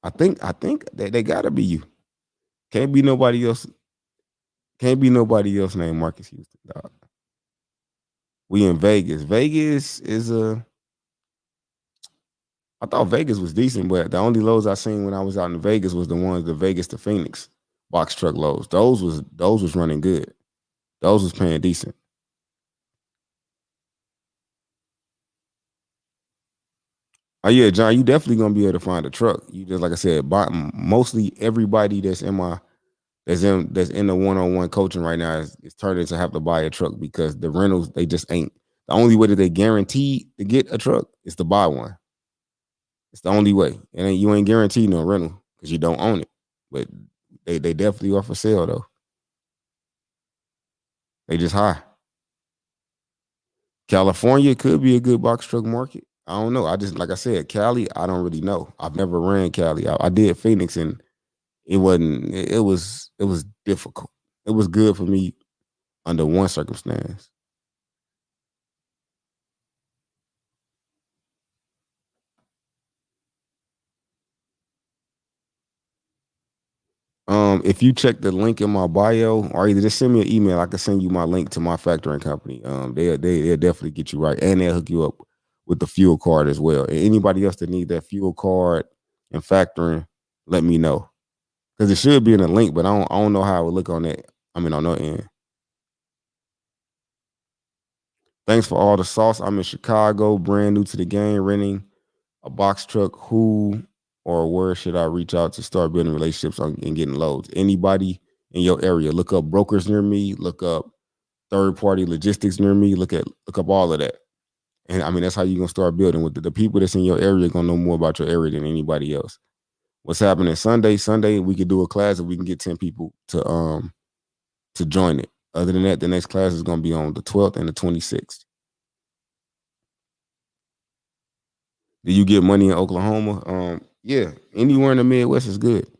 I think that they gotta be you. Can't be nobody else. Can't be nobody else named Marcus Houston, dog. We in Vegas. Vegas is I thought Vegas was decent, but the only lows I seen when I was out in Vegas was the Vegas to Phoenix box truck lows. Those was running good. Those was paying decent. Oh yeah, John, you definitely gonna be able to find a truck. You just like I said, mostly everybody that's in the one-on-one coaching right now is turning to have to buy a truck because the rentals they just ain't. The only way that they guaranteed to get a truck is to buy one. It's the only way, and you ain't guaranteed no rental because you don't own it. But they definitely are for sale though. They just high. California could be a good box truck market. I don't know. I just like I said, Cali. I don't really know. I've never ran Cali. I did Phoenix, and it wasn't. It was difficult. It was good for me under one circumstance. If you check the link in my bio, or either just send me an email, I can send you my link to my factoring company. They'll definitely get you right, and they'll hook you up with the fuel card as well. And anybody else that need that fuel card and factoring, let me know because it should be in the link, but I don't know how it would look on that. I mean, on that end. Thanks for all the sauce. I'm in Chicago, brand new to the game, renting a box truck. Who or where should I reach out to start building relationships and getting loads? Anybody in your area. Look up brokers near me. Look up third party logistics near me. Look up all of that. And I mean that's how you're gonna start building with the people that's in your area gonna know more about your area than anybody else. What's happening Sunday? Sunday we could do a class if we can get 10 people to join it. Other than that, the next class is gonna be on the 12th and the 26th. Do you get money in Oklahoma? Yeah, anywhere in the Midwest is good.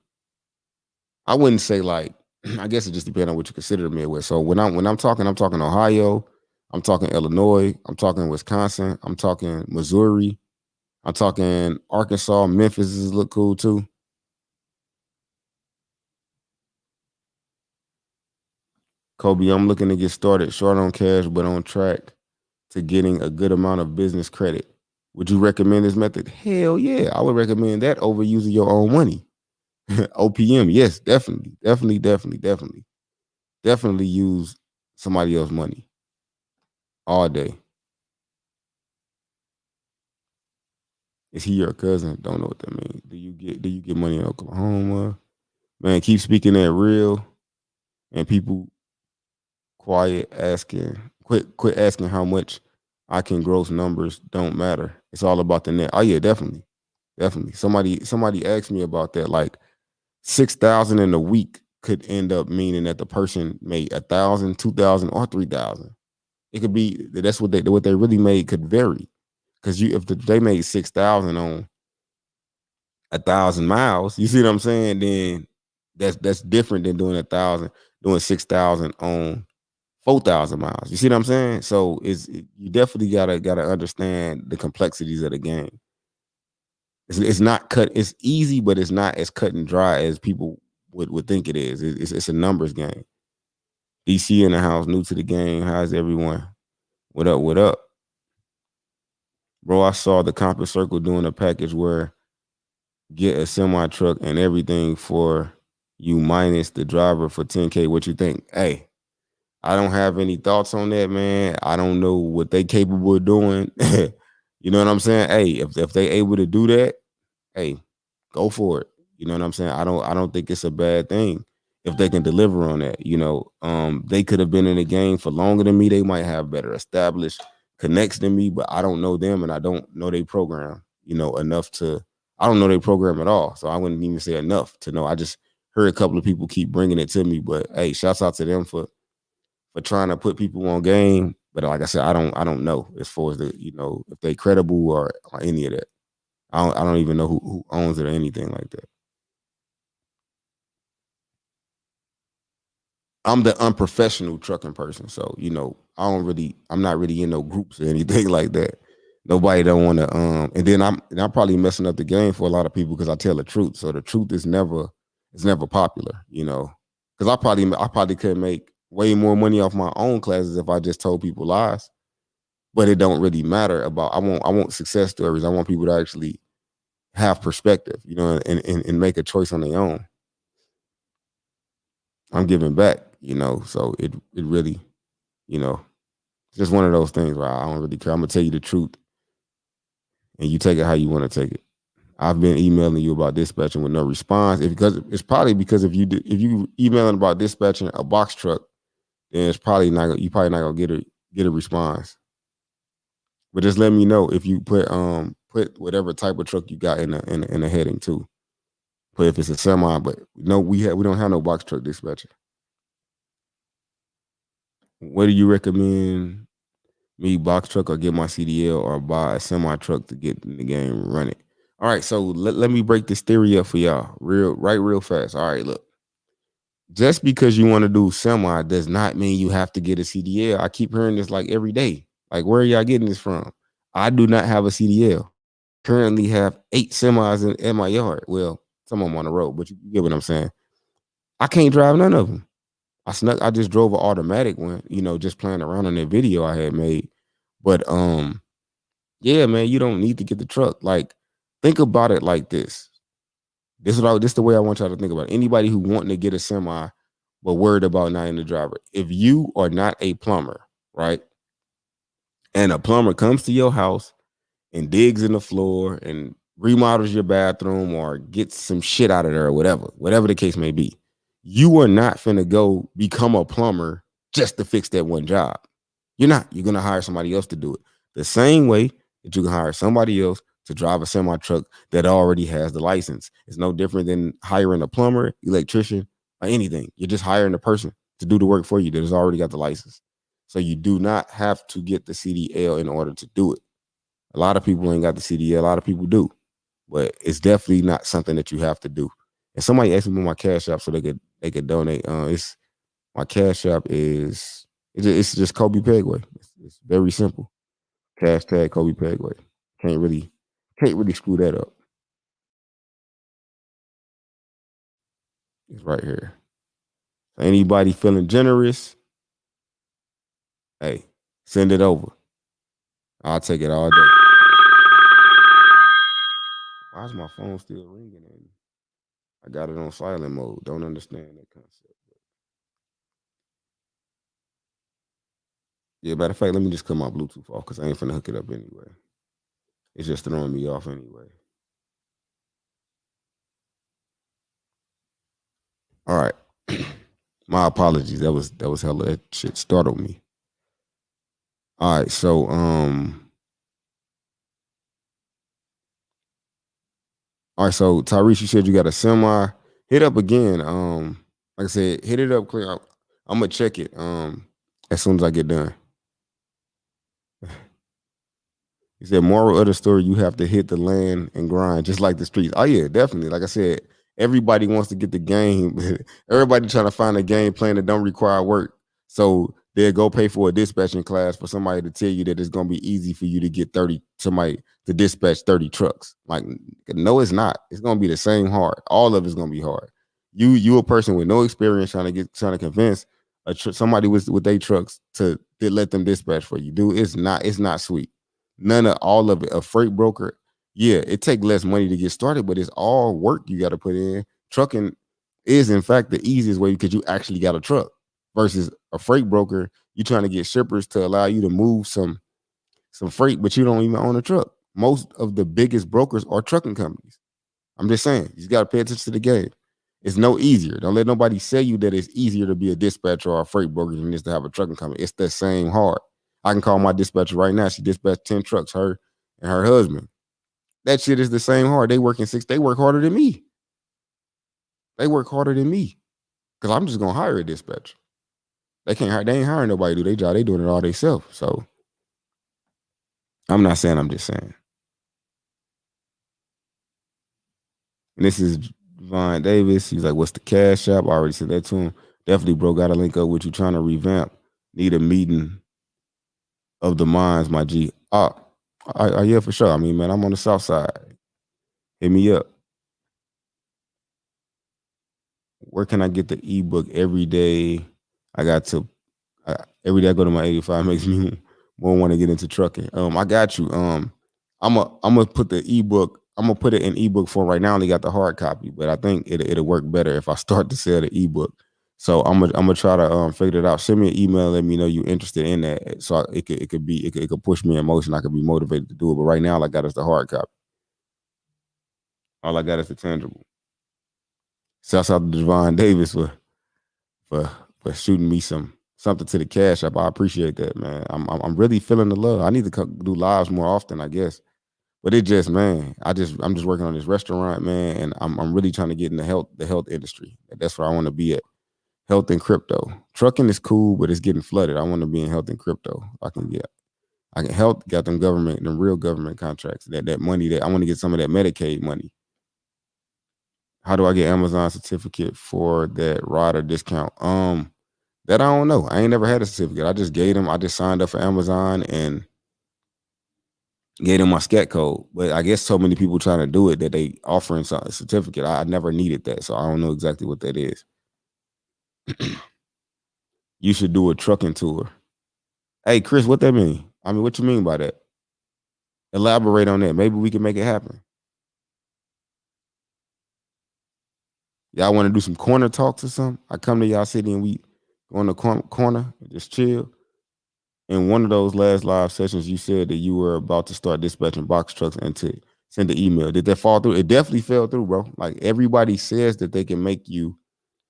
I wouldn't say like I guess it just depends on what you consider the Midwest. So I'm talking Ohio, I'm talking Illinois, I'm talking Wisconsin, I'm talking Missouri, I'm talking Arkansas, Memphis is look cool too. Kobe, I'm looking to get started short on cash, but on track to getting a good amount of business credit. Would you recommend this method? Hell yeah, I would recommend that over using your own money. OPM, yes, definitely, definitely, definitely, definitely, definitely use somebody else's money all day. Is he your cousin? Don't know what that means. Do you get money in Oklahoma? Man, keep speaking that real and people quiet asking. Quit asking how much I can gross numbers don't matter. It's all about the net. Oh yeah, definitely. Definitely. Somebody asked me about that. Like 6,000 in a week could end up meaning that the person made 1,000, 2,000, or 3,000. It could be that's what they really made could vary. Because they made 6,000 on 1,000 miles, you see what I'm saying? Then that's different than doing 6,000 on 4,000 miles. You see what I'm saying? So you definitely gotta understand the complexities of the game. It's not cut. It's easy, but it's not as cut and dry as people would think it is. It's a numbers game. DC in the house, new to the game. How's everyone? What up? What up, bro? I saw the Compass Circle doing a package where get a semi truck and everything for you minus the driver for 10K. What you think? Hey, I don't have any thoughts on that, man. I don't know what they capable of doing. You know what I'm saying? Hey, if they able to do that, hey, go for it. You know what I'm saying? I don't think it's a bad thing if they can deliver on that. They could have been in the game for longer than me. They might have better established connects than me, but I don't know them and I don't know their program, enough to I don't know their program at all. So I wouldn't even say enough to know. I just heard a couple of people keep bringing it to me, but hey, shouts out to them for trying to put people on game. But like I said, I don't know as far as if they credible or any of that. I don't even know who owns it or anything like that. I'm the unprofessional trucking person, so I'm not really in no groups or anything like that. Nobody don't want to and then I'm probably messing up the game for a lot of people because I tell the truth. So the truth is never popular, because I probably could make way more money off my own classes if I just told people lies. But it don't really matter about I want success stories. I want people to actually have perspective, and make a choice on their own. I'm giving back, so it really, you know, it's just one of those things where I don't really care. I'm gonna tell you the truth and you take it how you want to take it. I've been emailing you about dispatching with no response. Because it's probably because if you emailing about dispatching a box truck, then it's probably not you probably not gonna get a response. But just let me know if you put whatever type of truck you got in the heading too. But if it's a semi, but no, we don't have no box truck dispatcher. What do you recommend me box truck or get my CDL or buy a semi truck to get in the game running? All right, so let me break this theory up for y'all real fast. All right, look. Just because you want to do semi does not mean you have to get a CDL. I keep hearing this like every day. Like, where are y'all getting this from? I do not have a CDL. Currently have 8 semis in my yard. Well, some of them on the road, but you get what I'm saying. I can't drive none of them. I just drove an automatic one, just playing around on that video I had made. But yeah, man, you don't need to get the truck. Like, think about it like this. This is the way I want y'all to think about it. Anybody who wanting to get a semi but worried about not in the driver. If you are not a plumber, right? And a plumber comes to your house and digs in the floor and remodels your bathroom or gets some shit out of there or whatever the case may be. You are not finna go become a plumber just to fix that one job. You're not. You're gonna hire somebody else to do it. The same way that you can hire somebody else to drive a semi truck that already has the license. It's no different than hiring a plumber, electrician, or anything. You're just hiring a person to do the work for you that has already got the license. So you do not have to get the CDL in order to do it. A lot of people ain't got the CDL. A lot of people do, but it's definitely not something that you have to do. And somebody asked me about my cash app so they could donate. It's my cash app is it's just Kobe Pegway. It's very simple. Hashtag Kobe Pegway. Can't really screw that up. It's right here. Anybody feeling generous? Hey, send it over. I'll take it all day. Why is my phone still ringing? And I got it on silent mode. Don't understand that concept. Yeah, matter of fact, let me just cut my Bluetooth off because I ain't finna hook it up anyway. It's just throwing me off anyway. All right. My apologies. That was hella that shit startled me. All right, so all right, so Tyrese, you said you got a semi. Hit up again. Like I said, hit it up clear. I'm gonna check it as soon as I get done. He said, moral of the story, you have to hit the land and grind, just like the streets. Oh, yeah, definitely. Like I said, everybody wants to get the game. Everybody trying to find a game plan that don't require work. So they'll go pay for a dispatching class for somebody to tell you that it's gonna be easy for you to get 30, somebody to dispatch 30 trucks. Like, no, it's not. It's gonna be the same hard. All of it's gonna be hard. You a person with no experience trying to convince somebody with their trucks to let them dispatch for you. Dude, it's not sweet. None of all of it. A freight broker, Yeah, it take less money to get started, but it's all work you got to put in. Trucking is in fact the easiest way because you actually got a truck versus a freight broker. You trying to get shippers to allow you to move some freight, but you don't even own a truck. Most of the biggest brokers are trucking companies. I'm just saying, you got to pay attention to the game. It's no easier. Don't let nobody say you that it's easier to be a dispatcher or a freight broker than it is to have a trucking company. It's the same hard. I can call my dispatcher right now. She dispatched 10 trucks, her and her husband. That shit is the same hard. They working six. They work harder than me. They work harder than me because I'm just gonna hire a dispatcher. They can't hire. They ain't hiring nobody to do their job. They doing it all themselves. So I'm not saying. I'm just saying. And this is Vaughn Davis. He's like, "What's the cash app?" I already said that to him. Definitely, bro. Got to link up with you. Trying to revamp. Need a meeting of the minds, my G. Yeah, for sure. I mean, man, I'm on the south side. Hit me up. Where can I get the ebook every day? I got to every day I go to my 85 makes me more want to get into trucking. I got you. I'm gonna put the ebook. I'm gonna put it in ebook form right now. I only got the hard copy, but I think it'll work better if I start to sell the ebook. So I'm gonna try to figure it out. Send me an email. Let me know you're interested in that. So it could push me in motion. I could be motivated to do it. But right now, all I got is the hard copy. All I got is the tangible. Shouts out to Devon Davis for for shooting me something to the cash app. I appreciate that, man. I'm really feeling the love. I need to do lives more often, I guess. But it just, man, I'm just working on this restaurant, man, and I'm really trying to get in the health industry. That's where I want to be at. Health and crypto. Trucking is cool, but it's getting flooded. I want to be in health and crypto. I can help got them real government contracts. That money that I want to get some of that Medicaid money. How do I get Amazon certificate for that rider discount? That I don't know. I ain't never had a certificate. I just signed up for Amazon and gave them my scat code. But I guess so many people trying to do it that they offering a certificate. I never needed that, so I don't know exactly what that is. You should do a trucking tour. Hey, Chris, what that mean? I mean, what you mean by that? Elaborate on that. Maybe we can make it happen. Y'all want to do some corner talks or something? I come to y'all city and we go in the corner and just chill. In one of those last live sessions, you said that you were about to start dispatching box trucks and to send the email. Did that fall through? It definitely fell through, bro. Like everybody says that they can make you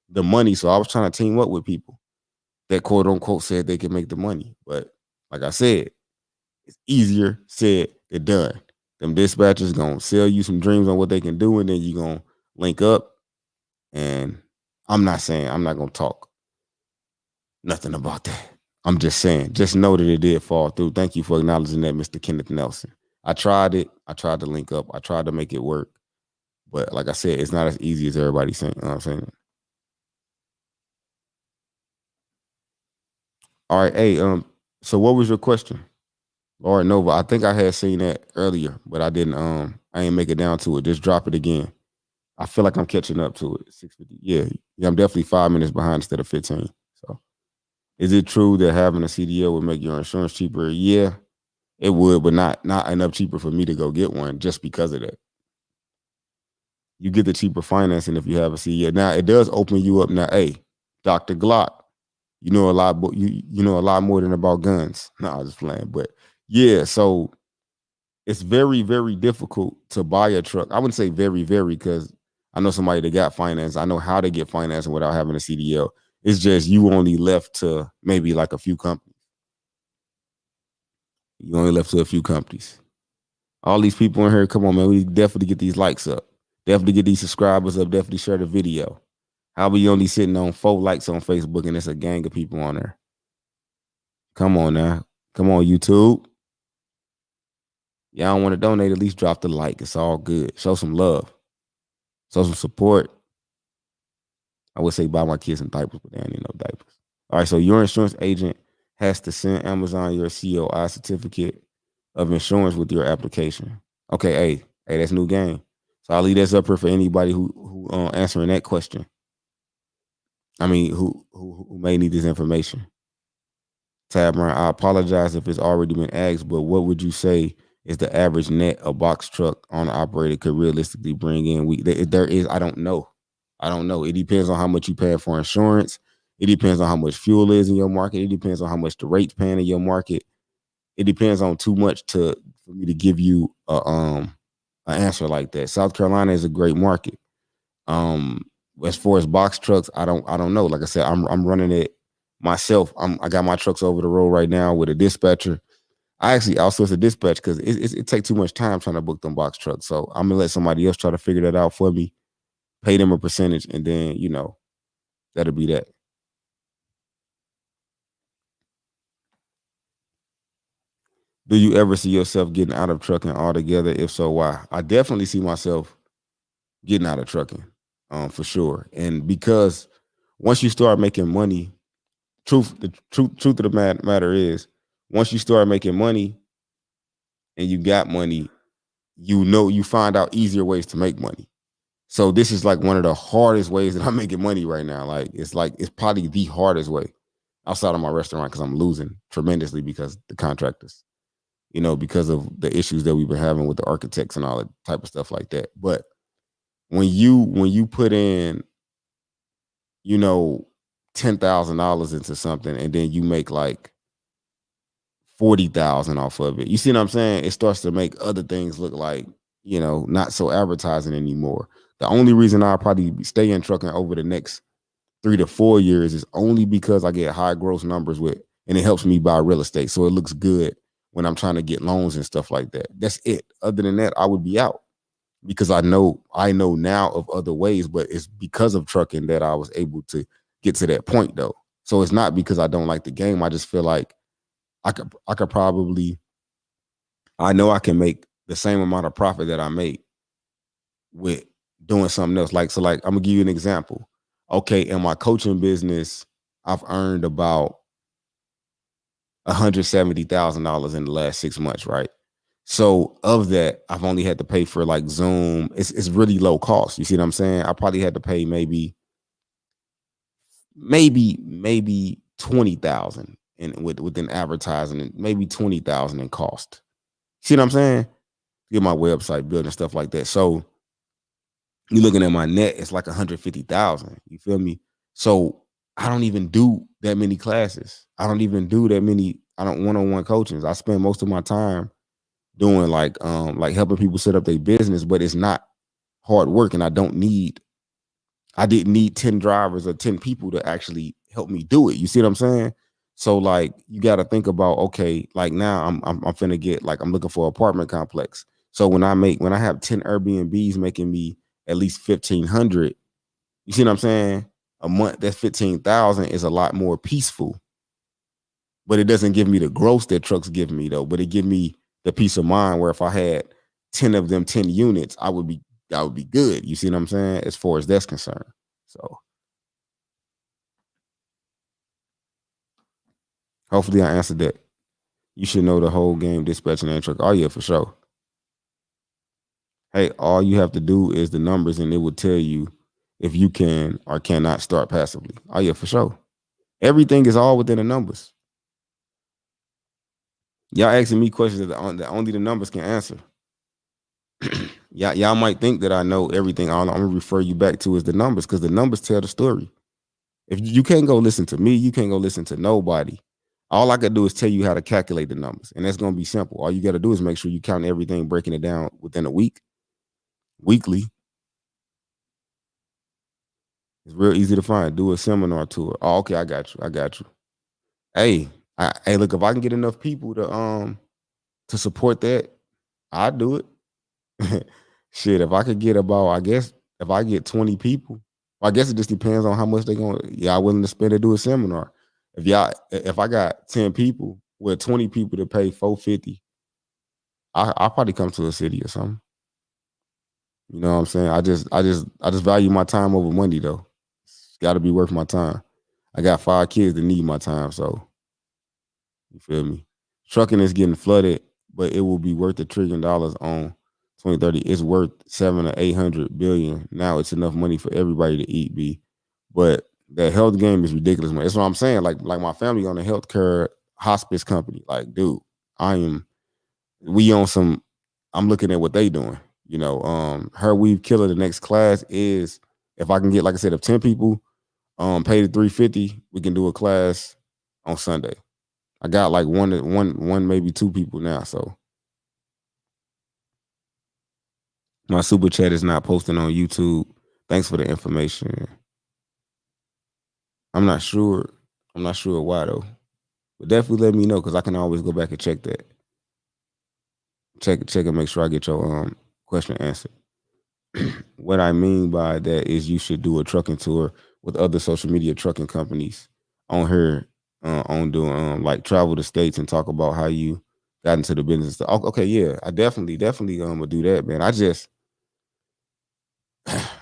the money. So I was trying to team up with people that quote unquote said they can make the money. But like I said, it's easier said than done. Them dispatchers gonna sell you some dreams on what they can do, and then you gonna link up. And I'm not saying I'm not gonna talk nothing about that. I'm just saying, just know that it did fall through. Thank you for acknowledging that, Mr. Kenneth Nelson. I tried it. I tried to link up. I tried to make it work. But like I said, it's not as easy as everybody's saying. You know what I'm saying? All right. Hey, so what was your question? Lord Nova. I think I had seen that earlier, but I didn't I ain't make it down to it. Just drop it again. I feel like I'm catching up to it. 6:50. Yeah, I'm definitely 5 minutes behind instead of 15. So is it true that having a CDL would make your insurance cheaper? Yeah, it would, but not enough cheaper for me to go get one just because of that. You get the cheaper financing if you have a CDL. Now it does open you up. Now, hey, Dr. Glock, you know a lot. You know a lot more than about guns. No, I was just playing, but yeah. So it's very very difficult to buy a truck. I wouldn't say very very because I know somebody that got finance. I know how to get financing without having a CDL. It's just you only left to maybe like a few companies. You only left to a few companies. All these people in here, come on, man. We definitely get these likes up. Definitely get these subscribers up. Definitely share the video. How we only sitting on 4 likes on Facebook and it's a gang of people on there. Come on now. Come on, YouTube. Y'all don't want to donate, at least drop the like. It's all good. Show some love. Show some support. I would say buy my kids some diapers, but they don't need no diapers. All right, so your insurance agent has to send Amazon your COI certificate of insurance with your application. Okay, hey, that's new game. So I'll leave this up here for anybody who answering that question. I mean, who may need this information. Tab, I apologize if it's already been asked, but what would you say is the average net a box truck owner operator could realistically bring in. There is, I don't know. I don't know. It depends on how much you pay for insurance. It depends on how much fuel is in your market. It depends on how much the rate's paying in your market. It depends on too much for me to give you an answer like that. South Carolina is a great market. Um, as far as box trucks, I don't know. Like I said, I'm running it myself. I got my trucks over the road right now with a dispatcher. I actually outsource a dispatch because it takes too much time trying to book them box trucks. So I'm gonna let somebody else try to figure that out for me, pay them a percentage, and then that'll be that. Do you ever see yourself getting out of trucking altogether? If so, why? I definitely see myself getting out of trucking, for sure. And because once you start making money, the truth of the matter is, once you start making money and you got money, you find out easier ways to make money. So this is like one of the hardest ways that I'm making money right now. Like it's probably the hardest way outside of my restaurant because I'm losing tremendously because the contractors, because of the issues that we've been having with the architects and all that type of stuff like that. But when you put in, you know, $10,000 into something and then you make like 40,000 off of it. You see what I'm saying? It starts to make other things look like, not so advertising anymore. The only reason I'll probably stay in trucking over the next 3 to 4 years is only because I get high gross numbers and it helps me buy real estate. So it looks good when I'm trying to get loans and stuff like that. That's it. Other than that, I would be out because I know now of other ways, but it's because of trucking that I was able to get to that point though. So it's not because I don't like the game. I just feel like I could probably, I know I can make the same amount of profit that I make with doing something else. Like I'm gonna give you an example. Okay, in my coaching business, I've earned about $170,000 in the last 6 months, right? So of that, I've only had to pay for like Zoom. It's really low cost. You see what I'm saying? I probably had to pay maybe 20,000 within advertising and maybe 20,000 in cost. See what I'm saying? Get my website built and stuff like that. So you're looking at my net, it's like 150,000. You feel me? So I don't even do that many classes. I don't even do that many. I don't one-on-one coachings. I spend most of my time doing like helping people set up their business, but it's not hard work, and I didn't need 10 drivers or 10 people to actually help me do it. You see what I'm saying? So like you got to think about, okay, like now I'm finna get, like, I'm looking for an apartment complex. So when I have 10 Airbnbs making me at least 1,500, you see what I'm saying? A month, that's 15,000 is a lot more peaceful. But it doesn't give me the gross that trucks give me though. But it give me the peace of mind where if I had 10 of them 10 units, I would be good. You see what I'm saying? As far as that's concerned. So hopefully I answered that. You should know the whole game dispatching and truck. Oh yeah, for sure. Hey, all you have to do is the numbers and it will tell you if you can or cannot start passively. Oh yeah, for sure. Everything is all within the numbers. Y'all asking me questions that only the numbers can answer. Y'all might think that I know everything. All I'm gonna refer you back to is the numbers because the numbers tell the story. If you can't go listen to me, you can't go listen to nobody. All I could do is tell you how to calculate the numbers, and that's gonna be simple. All you got to do is make sure you count everything, breaking it down within a week, weekly. It's real easy to find. Do a seminar tour. Oh, okay, I got you. I got you. Hey, hey, look, if I can get enough people to support that, I do it. Shit, if I could get about, I guess, if I get 20 people, well, I guess it just depends on how much they gonna y'all willing to spend to do a seminar. If I got 10 people with 20 people to pay 450, I'll probably come to a city or something. You know what I'm saying? I just value my time over money though. It's gotta be worth my time. I got 5 kids that need my time, so you feel me? Trucking is getting flooded, but it will be worth $1 trillion on 2030. It's worth 7 or 800 billion. Now it's enough money for everybody to eat, B. But the health game is ridiculous, man. That's what I'm saying. Like my family on a healthcare hospice company. Like, dude, I am we on some. I'm looking at what they doing. Her weave killer. The next class is if I can get, like I said, if 10 people pay the 350, we can do a class on Sunday. I got like one, maybe two people now. So my super chat is not posting on YouTube. Thanks for the information. I'm not sure. I'm not sure why though. But definitely let me know because I can always go back and check that. Check and make sure I get your question answered. What I mean by that is you should do a trucking tour with other social media trucking companies on here on doing like travel the states and talk about how you got into the business. Okay, yeah, I definitely would do that, man. I just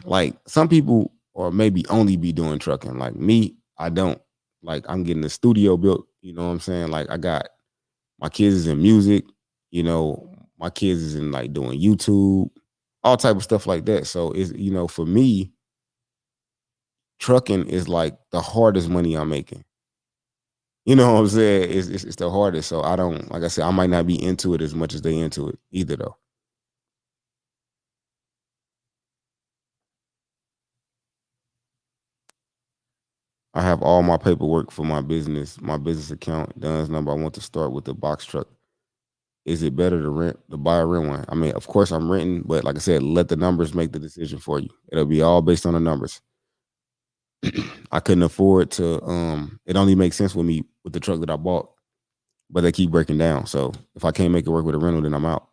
like some people or maybe only be doing trucking. Like me, I don't. Like I'm getting the studio built. You know what I'm saying? Like I got my kids is in music. My kids is in like doing YouTube, all type of stuff like that. So it's for me, trucking is like the hardest money I'm making. You know what I'm saying? It's the hardest. So I don't, like I said, I might not be into it as much as they into it either though. I have all my paperwork for my business account. Dunn's number. I want to start with the box truck. Is it better to buy or rent one? I mean, of course I'm renting, but like I said, let the numbers make the decision for you. It'll be all based on the numbers. I couldn't afford to it only makes sense with me with the truck that I bought, but they keep breaking down. So if I can't make it work with a rental, then I'm out.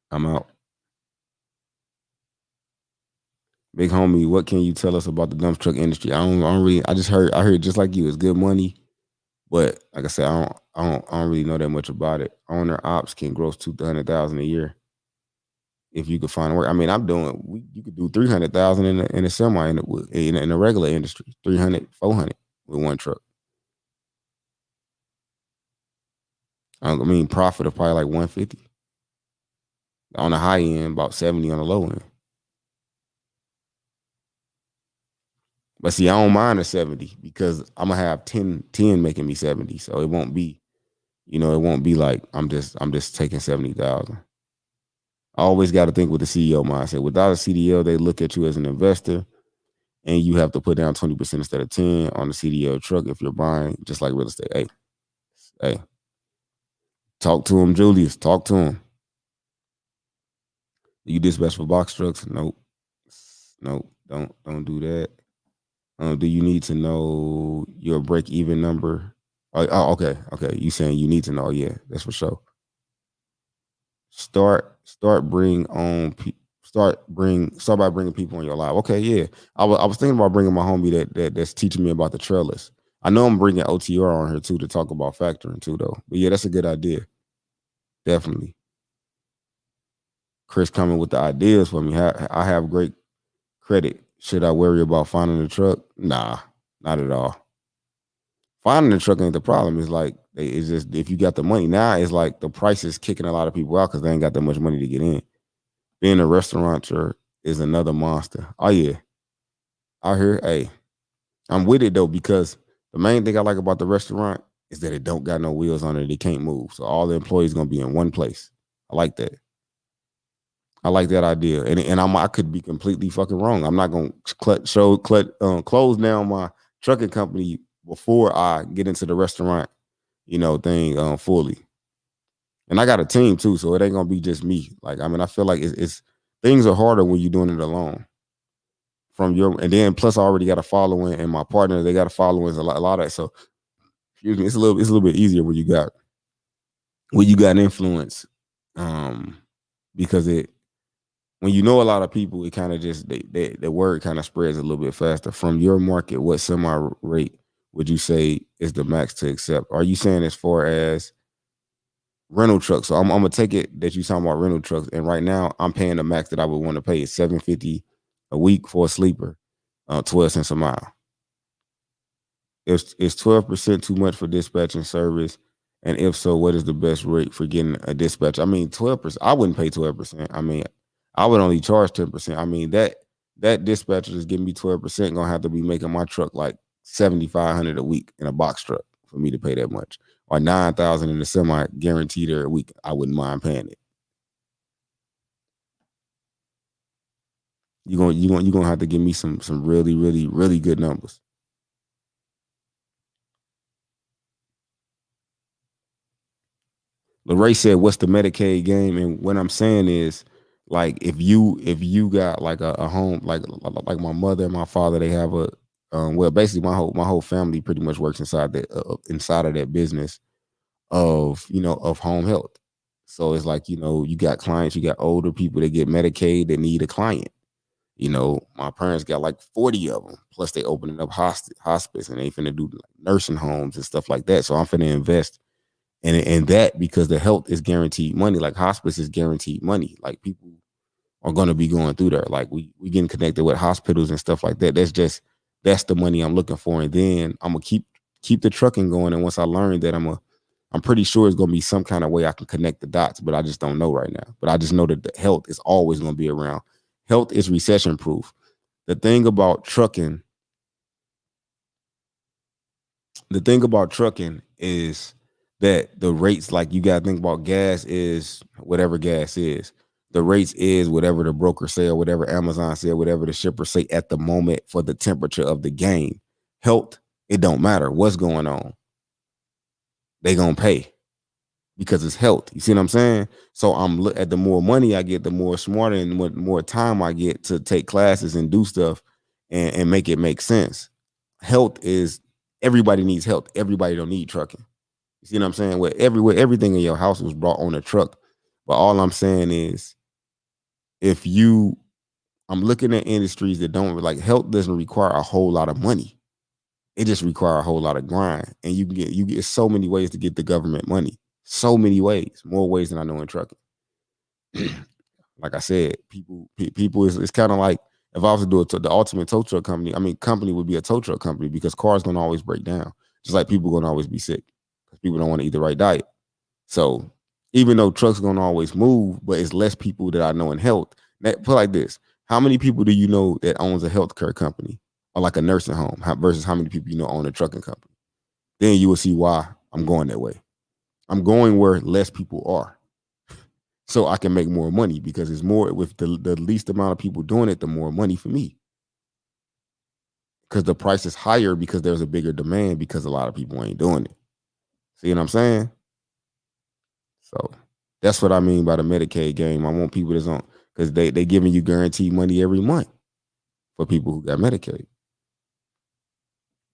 I'm out. Big homie, what can you tell us about the dump truck industry? I don't really. I heard just like you, it's good money, but like I said, I don't really know that much about it. Owner ops can gross 200,000 a year if you could find work. I mean, you could do 300,000 in a semi in a regular industry, 300, 400 with one truck. I mean, profit of probably like 150 on the high end, about 70 on the low end. But see, I don't mind a 70 because I'm gonna have 10 making me 70. So it won't be like I'm just taking 70,000. I always got to think with the CEO mindset. Without a CDL, they look at you as an investor and you have to put down 20% instead of 10 on the CDL truck if you're buying, just like real estate. Hey, talk to him, Julius. Talk to him. You dispatch for box trucks? Nope. Nope. Don't do that. Do you need to know your break even number? Okay. You saying you need to know? Yeah, that's for sure. Start bring on start by bringing people on your live. Okay, yeah. I was thinking about bringing my homie that's teaching me about the trailers. I know I'm bringing OTR on here too to talk about factoring too though. But yeah, that's a good idea. Definitely. Chris coming with the ideas for me. I have great credit. Should I worry about finding the truck? Nah, not at all. Finding the truck ain't the problem. It's like it's just if you got the money now, it's like the price is kicking a lot of people out because they ain't got that much money to get in. Being a restaurateur is another monster. Oh yeah, out here, hey, I'm with it though because the main thing I like about the restaurant is that it don't got no wheels on it. It can't move, so all the employees gonna be in one place. I like that. I like that idea, and I could be completely fucking wrong. I'm not gonna close down my trucking company before I get into the restaurant, thing fully. And I got a team too, so it ain't gonna be just me. Like I mean, I feel like it's things are harder when you're doing it alone. And then plus I already got a following, and my partner they got a following, a lot of that. So excuse me, it's a little bit easier when you got influence, um, because it when you know a lot of people, it kind of just the word kind of spreads a little bit faster. From your market, what semi rate would you say is the max to accept? Are you saying as far as rental trucks? So I'm gonna take it that you talking about rental trucks, and right now I'm paying the max that I would want to pay is $750 a week for a sleeper, 12 cents a mile. Is 12% too much for dispatching service? And if so, what is the best rate for getting a dispatch? I mean, 12%. I wouldn't pay 12%. I mean, I would only charge 10%. I mean, that dispatcher is giving me 12% gonna have to be making my truck like 7,500 a week in a box truck for me to pay that much. or 9,000 in the semi guaranteed every week, I wouldn't mind paying it. You're gonna have to give me some really, really, really good numbers. LeRae said, "What's the Medicaid game?" And what I'm saying is, like, if you got like a home, like my mother and my father, they have a well, basically my whole family pretty much works inside of that business of of home health. So it's like you got clients, you got older people that get Medicaid that need a client. My parents got like 40 of them. Plus, they opening up hospice and they finna do like nursing homes and stuff like that. So I'm finna invest in that because the health is guaranteed money. Like hospice is guaranteed money. Like people are gonna be going through there. Like we getting connected with hospitals and stuff like that. That's the money I'm looking for. And then I'm gonna keep the trucking going. And once I learn that, I'm pretty sure it's gonna be some kind of way I can connect the dots, but I just don't know right now. But I just know that the health is always gonna be around. Health is recession proof. The thing about trucking, is that the rates, like you gotta think about gas is whatever gas is. The rates is whatever the broker say or whatever Amazon say or whatever the shipper say at the moment for the temperature of the game. Health, it don't matter what's going on. They gonna pay because it's health. You see what I'm saying? So I'm at the more money I get, the more smarter and more time I get to take classes and do stuff and make it make sense. Health is everybody needs health. Everybody don't need trucking. You see what I'm saying? Where everything in your house was brought on a truck. But all I'm saying is if you I'm looking at industries that don't like health doesn't require a whole lot of money. It just requires a whole lot of grind. And you get so many ways to get the government money. So many ways, more ways than I know in trucking. Like I said, people is it's kind of like if I was to do the ultimate tow truck company, I mean company would be a tow truck company because cars gonna always break down. Just like people gonna always be sick because people don't want to eat the right diet. So even though trucks gonna always move, but it's less people that I know in health. Put like this: how many people do you know that owns a healthcare company or like a nursing home versus how many people you know own a trucking company? Then you will see why I'm going that way. I'm going where less people are, so I can make more money because it's more with the least amount of people doing it, the more money for me. Because the price is higher because there's a bigger demand because a lot of people ain't doing it. See what I'm saying? So that's what I mean by the Medicaid game. I want people that's on because they giving you guaranteed money every month for people who got Medicaid.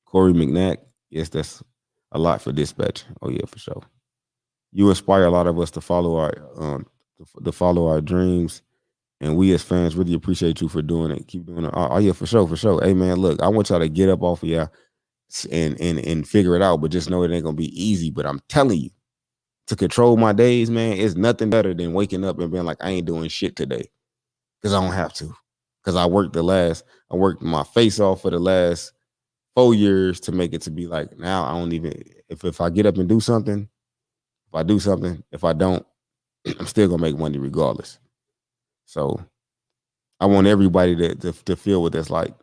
Corey McNack, yes, that's a lot for dispatch. Oh yeah, for sure. You inspire a lot of us to follow our dreams, and we as fans really appreciate you for doing it. Keep doing it. Oh yeah, for sure, for sure. Hey man, look, I want y'all to get up off of y'all and figure it out, but just know it ain't gonna be easy. But I'm telling you, to control my days, man, it's nothing better than waking up and being like, I ain't doing shit today because I don't have to. Because I worked my face off for the last 4 years to make it to be like now I don't even if I get up and do something, if I do something, if I don't, I'm still gonna make money regardless. So I want everybody to feel what that's like.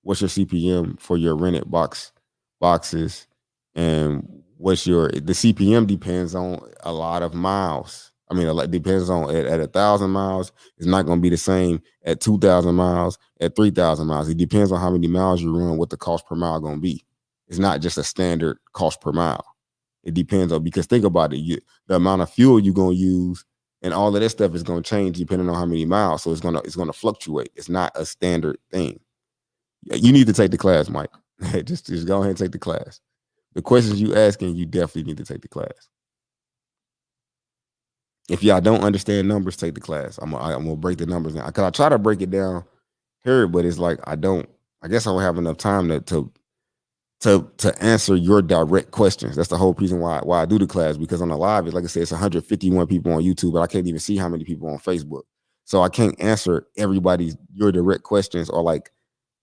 What's your CPM for your rented boxes, and what's the CPM depends on a lot of miles. I mean, it depends on at 1,000 miles. It's not going to be the same at 2,000 miles, at 3,000 miles. It depends on how many miles you run, what the cost per mile going to be. It's not just a standard cost per mile. It depends on because think about it, the amount of fuel you're going to use and all of that stuff is going to change depending on how many miles. So it's gonna fluctuate. It's not a standard thing. You need to take the class, Mike. just go ahead and take the class. The questions you asking, you definitely need to take the class. If y'all don't understand numbers, take the class. I'm gonna break the numbers down. Cause I try to break it down here, but it's like I don't. I guess I don't have enough time to answer your direct questions. That's the whole reason why I do the class because on the live, like I said, it's 151 people on YouTube, but I can't even see how many people on Facebook. So I can't answer everybody's your direct questions or like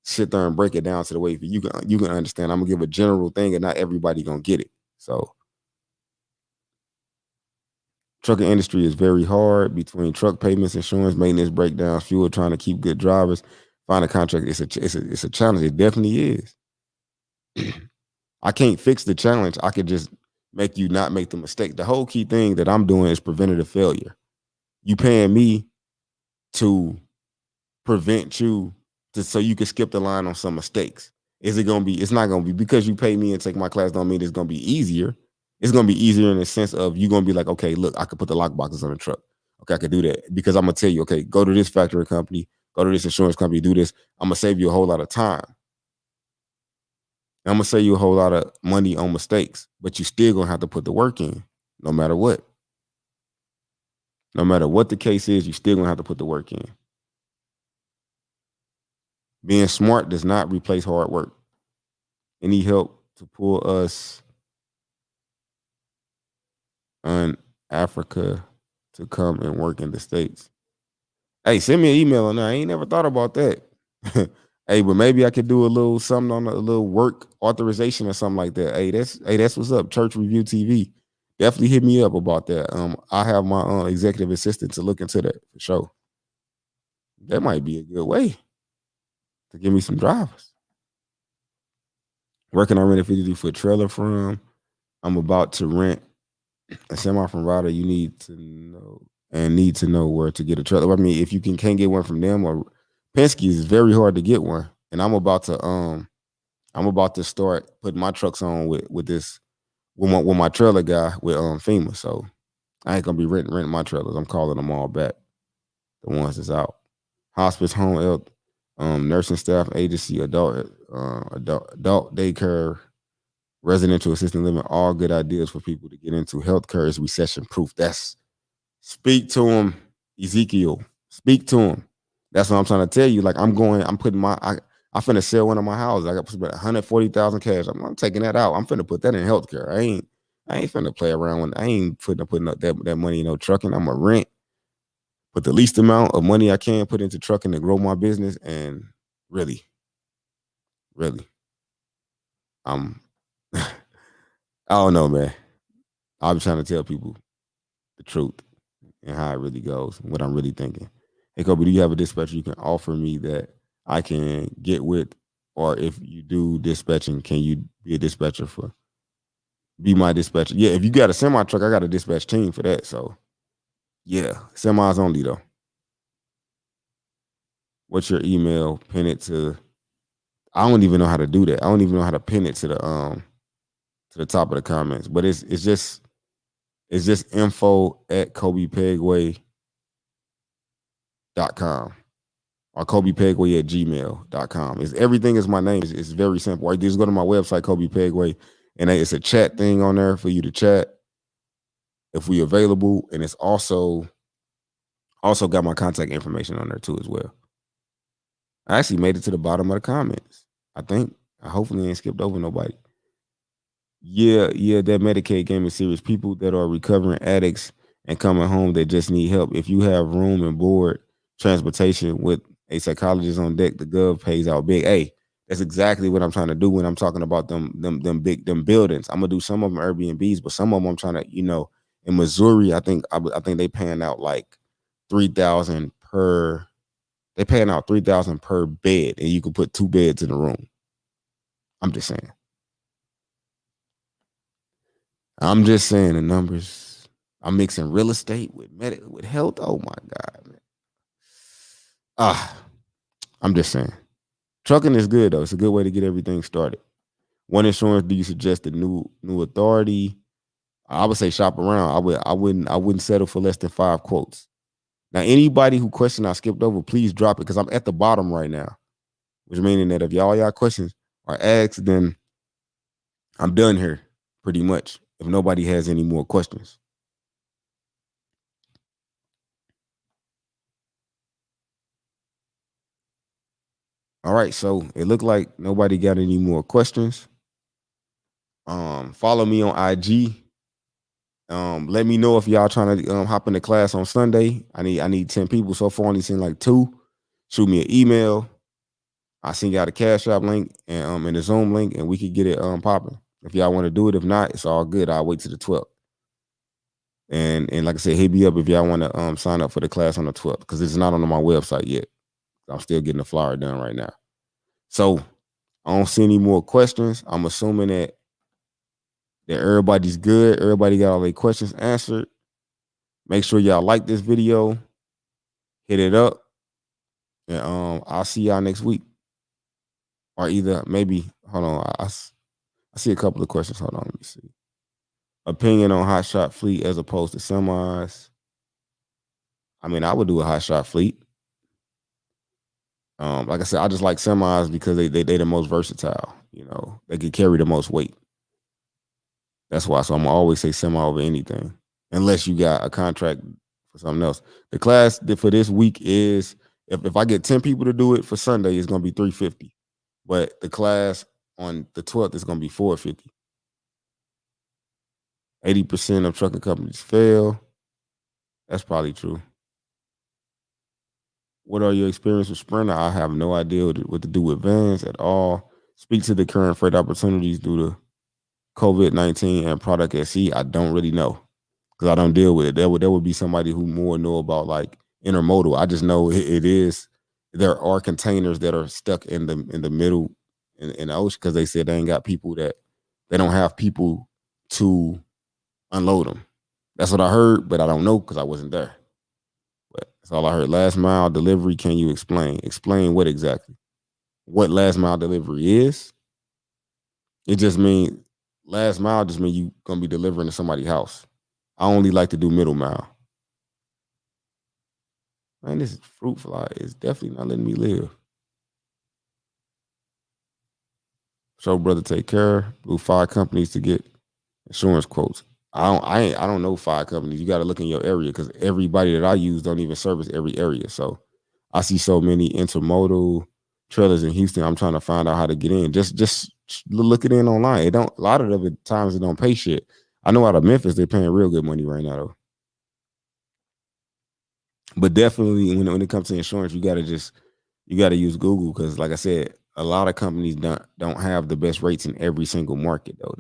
sit there and break it down to the way you can understand. I'm gonna give a general thing, and not everybody gonna get it. So, trucking industry is very hard between truck payments, insurance, maintenance, breakdowns, fuel, trying to keep good drivers, find a contract. It's a challenge. It definitely is. I can't fix the challenge. I could just make you not make the mistake. The whole key thing that I'm doing is preventative failure. You paying me to prevent you so you can skip the line on some mistakes. Is it gonna be? It's not gonna be because you pay me and take my class. Don't mean it's gonna be easier. It's gonna be easier in the sense of you gonna be like, okay, look, I could put the lock boxes on the truck. Okay, I could do that because I'm gonna tell you, okay, go to this factory company, go to this insurance company, do this. I'm gonna save you a whole lot of time. I'm gonna save you a whole lot of money on mistakes, but you still gonna have to put the work in, no matter what. No matter what the case is, you still gonna have to put the work in. Being smart does not replace hard work. Any help to pull us on Africa to come and work in the States? Hey, send me an email on that. I ain't never thought about that. Hey, but maybe I could do a little something on a little work authorization or something like that. That's what's up. Church Review TV. Definitely hit me up about that. I have my executive assistant to look into that for sure. That might be a good way to give me some drivers. Working on rent a 50-foot trailer from. I'm about to rent a semi from Ryder. You need to know where to get a trailer. I mean, if you can't get one from them or Penske is very hard to get one. And I'm about to start putting my trucks on with this with my trailer guy with FEMA. So I ain't gonna be renting my trailers. I'm calling them all back. The ones that's out. Hospice, home health, nursing staff, agency, adult daycare, residential assisted living, all good ideas for people to get into. Healthcare is recession proof. Speak to him, Ezekiel. Speak to him. That's what I'm trying to tell you. Like I'm finna sell one of my houses. I got about 140,000 cash. I'm taking that out. I'm finna put that in healthcare. I ain't finna play around with. I ain't putting up that money in no trucking. I'm gonna rent, put the least amount of money I can put into trucking to grow my business. And really, I'm. I don't know, man. I'm trying to tell people the truth and how it really goes, what I'm really thinking. Hey, Kobe, do you have a dispatcher you can offer me that I can get with? Or if you do dispatching, can you be my dispatcher? Yeah, if you got a semi truck, I got a dispatch team for that. So yeah, semis only though. What's your email? Pin it to. I don't even know how to do that. I don't even know how to pin it to the top of the comments. But it's just info@kobepegway.com or kobepegway@gmail.com. Everything is my name. It's very simple. Right? Just go to my website, Kobe Pegway, and it's a chat thing on there for you to chat if we available. And it's also got my contact information on there too as well. I actually made it to the bottom of the comments. I think. I hopefully ain't skipped over nobody. Yeah, that Medicaid game is serious. People that are recovering addicts and coming home that just need help. If you have room and board transportation with a psychologist on deck, the gov pays out big. Hey, that's exactly what I'm trying to do when I'm talking about them buildings. I'm gonna do some of them Airbnbs, but some of them I'm trying to, in Missouri, I think they paying out like 3,000 per. They paying out 3,000 per bed, and you can put 2 beds in the room. I'm just saying. The numbers. I'm mixing real estate with health. Oh my God, man. I'm just saying. Trucking is good though. It's a good way to get everything started. What insurance do you suggest the new authority? I would say shop around. I wouldn't settle for less than 5 quotes. Now, anybody who question I skipped over, please drop it because I'm at the bottom right now. Which meaning that if y'all questions are asked, then I'm done here pretty much. If nobody has any more questions. All right, so it looked like nobody got any more questions. Follow me on IG. Let me know if y'all trying to hop into class on Sunday. I need 10 people. So far, only seen like 2. Shoot me an email. I send y'all the Cash App link and the Zoom link, and we could get it popping. If y'all want to do it, if not, it's all good. I'll wait till the 12th. And like I said, hit me up if y'all want to sign up for the class on the 12th because it's not on my website yet. I'm still getting the flyer done right now. So I don't see any more questions. I'm assuming that that everybody's good. Everybody got all their questions answered. Make sure y'all like this video, hit it up, and I'll see y'all next week. Or either maybe hold on, I see a couple of questions. Hold on, let me see. Opinion on hot shot fleet as opposed to semis. I mean, I would do a hot shot fleet. Like I said, I just like semis because they the most versatile. You know, they can carry the most weight. That's why. So I'm gonna always say semi over anything, unless you got a contract for something else. The class for this week is if I get 10 people to do it for Sunday, it's gonna be $350. But the class on the 12th is gonna be $450. 80% of trucking companies fail. That's probably true. What are your experience with Sprinter? I have no idea what to do with vans at all. Speak to the current freight opportunities due to COVID-19 and product at sea. I don't really know because I don't deal with it. There would be somebody who more know about like intermodal. I just know it is. There are containers that are stuck in the middle in the ocean because they said they ain't got people that they don't have people to unload them. That's what I heard, but I don't know because I wasn't there. But that's all I heard. Last mile delivery. Can you explain? Explain what exactly? What last mile delivery is? It just means last mile just means you gonna be delivering to somebody's house. I only like to do middle mile. Man, this fruit fly is definitely not letting me live. So, brother, take care. Blue 5 companies to get insurance quotes. I don't know 5 companies. You got to look in your area because everybody that I use don't even service every area. So I see so many intermodal trailers in Houston. I'm trying to find out how to get in. Just look it in online. It don't. A lot of the times it don't pay shit. I know out of Memphis they're paying real good money right now though. But definitely when it comes to insurance, you got to use Google because, like I said, a lot of companies don't have the best rates in every single market though.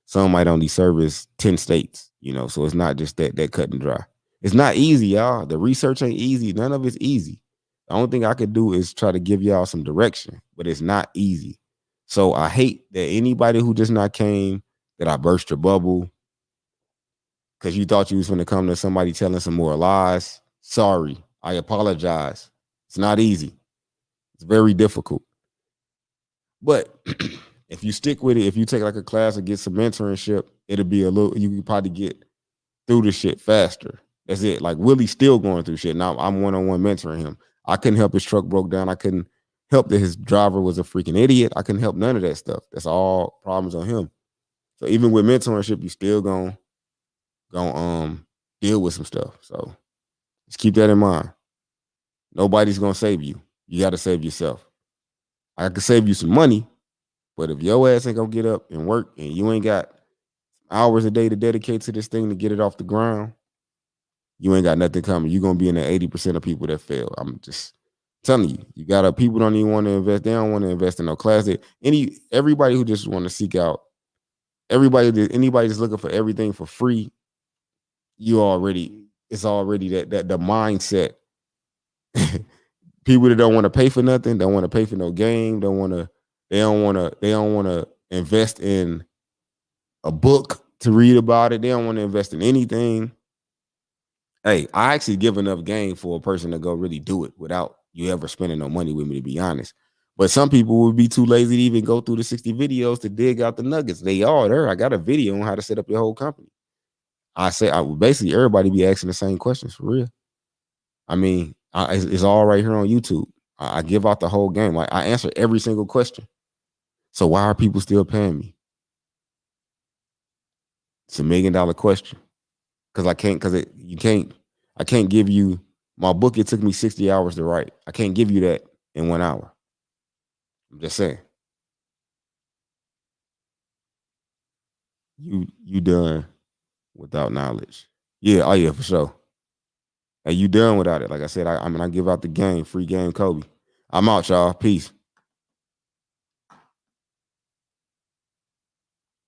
Some might only service 10 states, you know, so it's not just that cut and dry. It's not easy, y'all. The research ain't easy. None of it's easy. The only thing I could do is try to give y'all some direction, but it's not easy. So I hate that anybody who just not came, that I burst your bubble because you thought you was going to come to somebody telling some more lies. Sorry. I apologize. It's not easy. It's very difficult. But if you stick with it, if you take like a class or get some mentorship, it'll be you can probably get through the shit faster. That's it. Like Willie's still going through shit. Now I'm one-on-one mentoring him. I couldn't help his truck broke down. I couldn't help that his driver was a freaking idiot. I couldn't help none of that stuff. That's all problems on him. So even with mentorship, you still gonna deal with some stuff. So just keep that in mind. Nobody's gonna save you. You got to save yourself. I could save you some money, but if your ass ain't gonna get up and work and you ain't got hours a day to dedicate to this thing to get it off the ground, you ain't got nothing coming. You're gonna be in the 80% of people that fail. I'm just telling you, you gotta people don't even want to invest. They don't want to invest in no class. Everybody who just want to seek out, anybody that's looking for everything for free, it's already that the mindset. People that don't want to pay for nothing, don't want to pay for no game, they don't want to invest in a book to read about it. They don't want to invest in anything. Hey, I actually give enough game for a person to go really do it without you ever spending no money with me, to be honest. But some people would be too lazy to even go through the 60 videos to dig out the nuggets. They are there. I got a video on how to set up your whole company. Basically everybody be asking the same questions for real. I mean, it's all right here on YouTube. I give out the whole game. Like I answer every single question. So why are people still paying me? It's $1 million question. Because I can't give you my book. It took me 60 hours to write. I can't give you that in 1 hour. I'm just saying. You done without knowledge. Yeah, oh yeah, for sure. Hey, you done without it. Like I said, I give out the game, free game, Kobe. I'm out, y'all. Peace.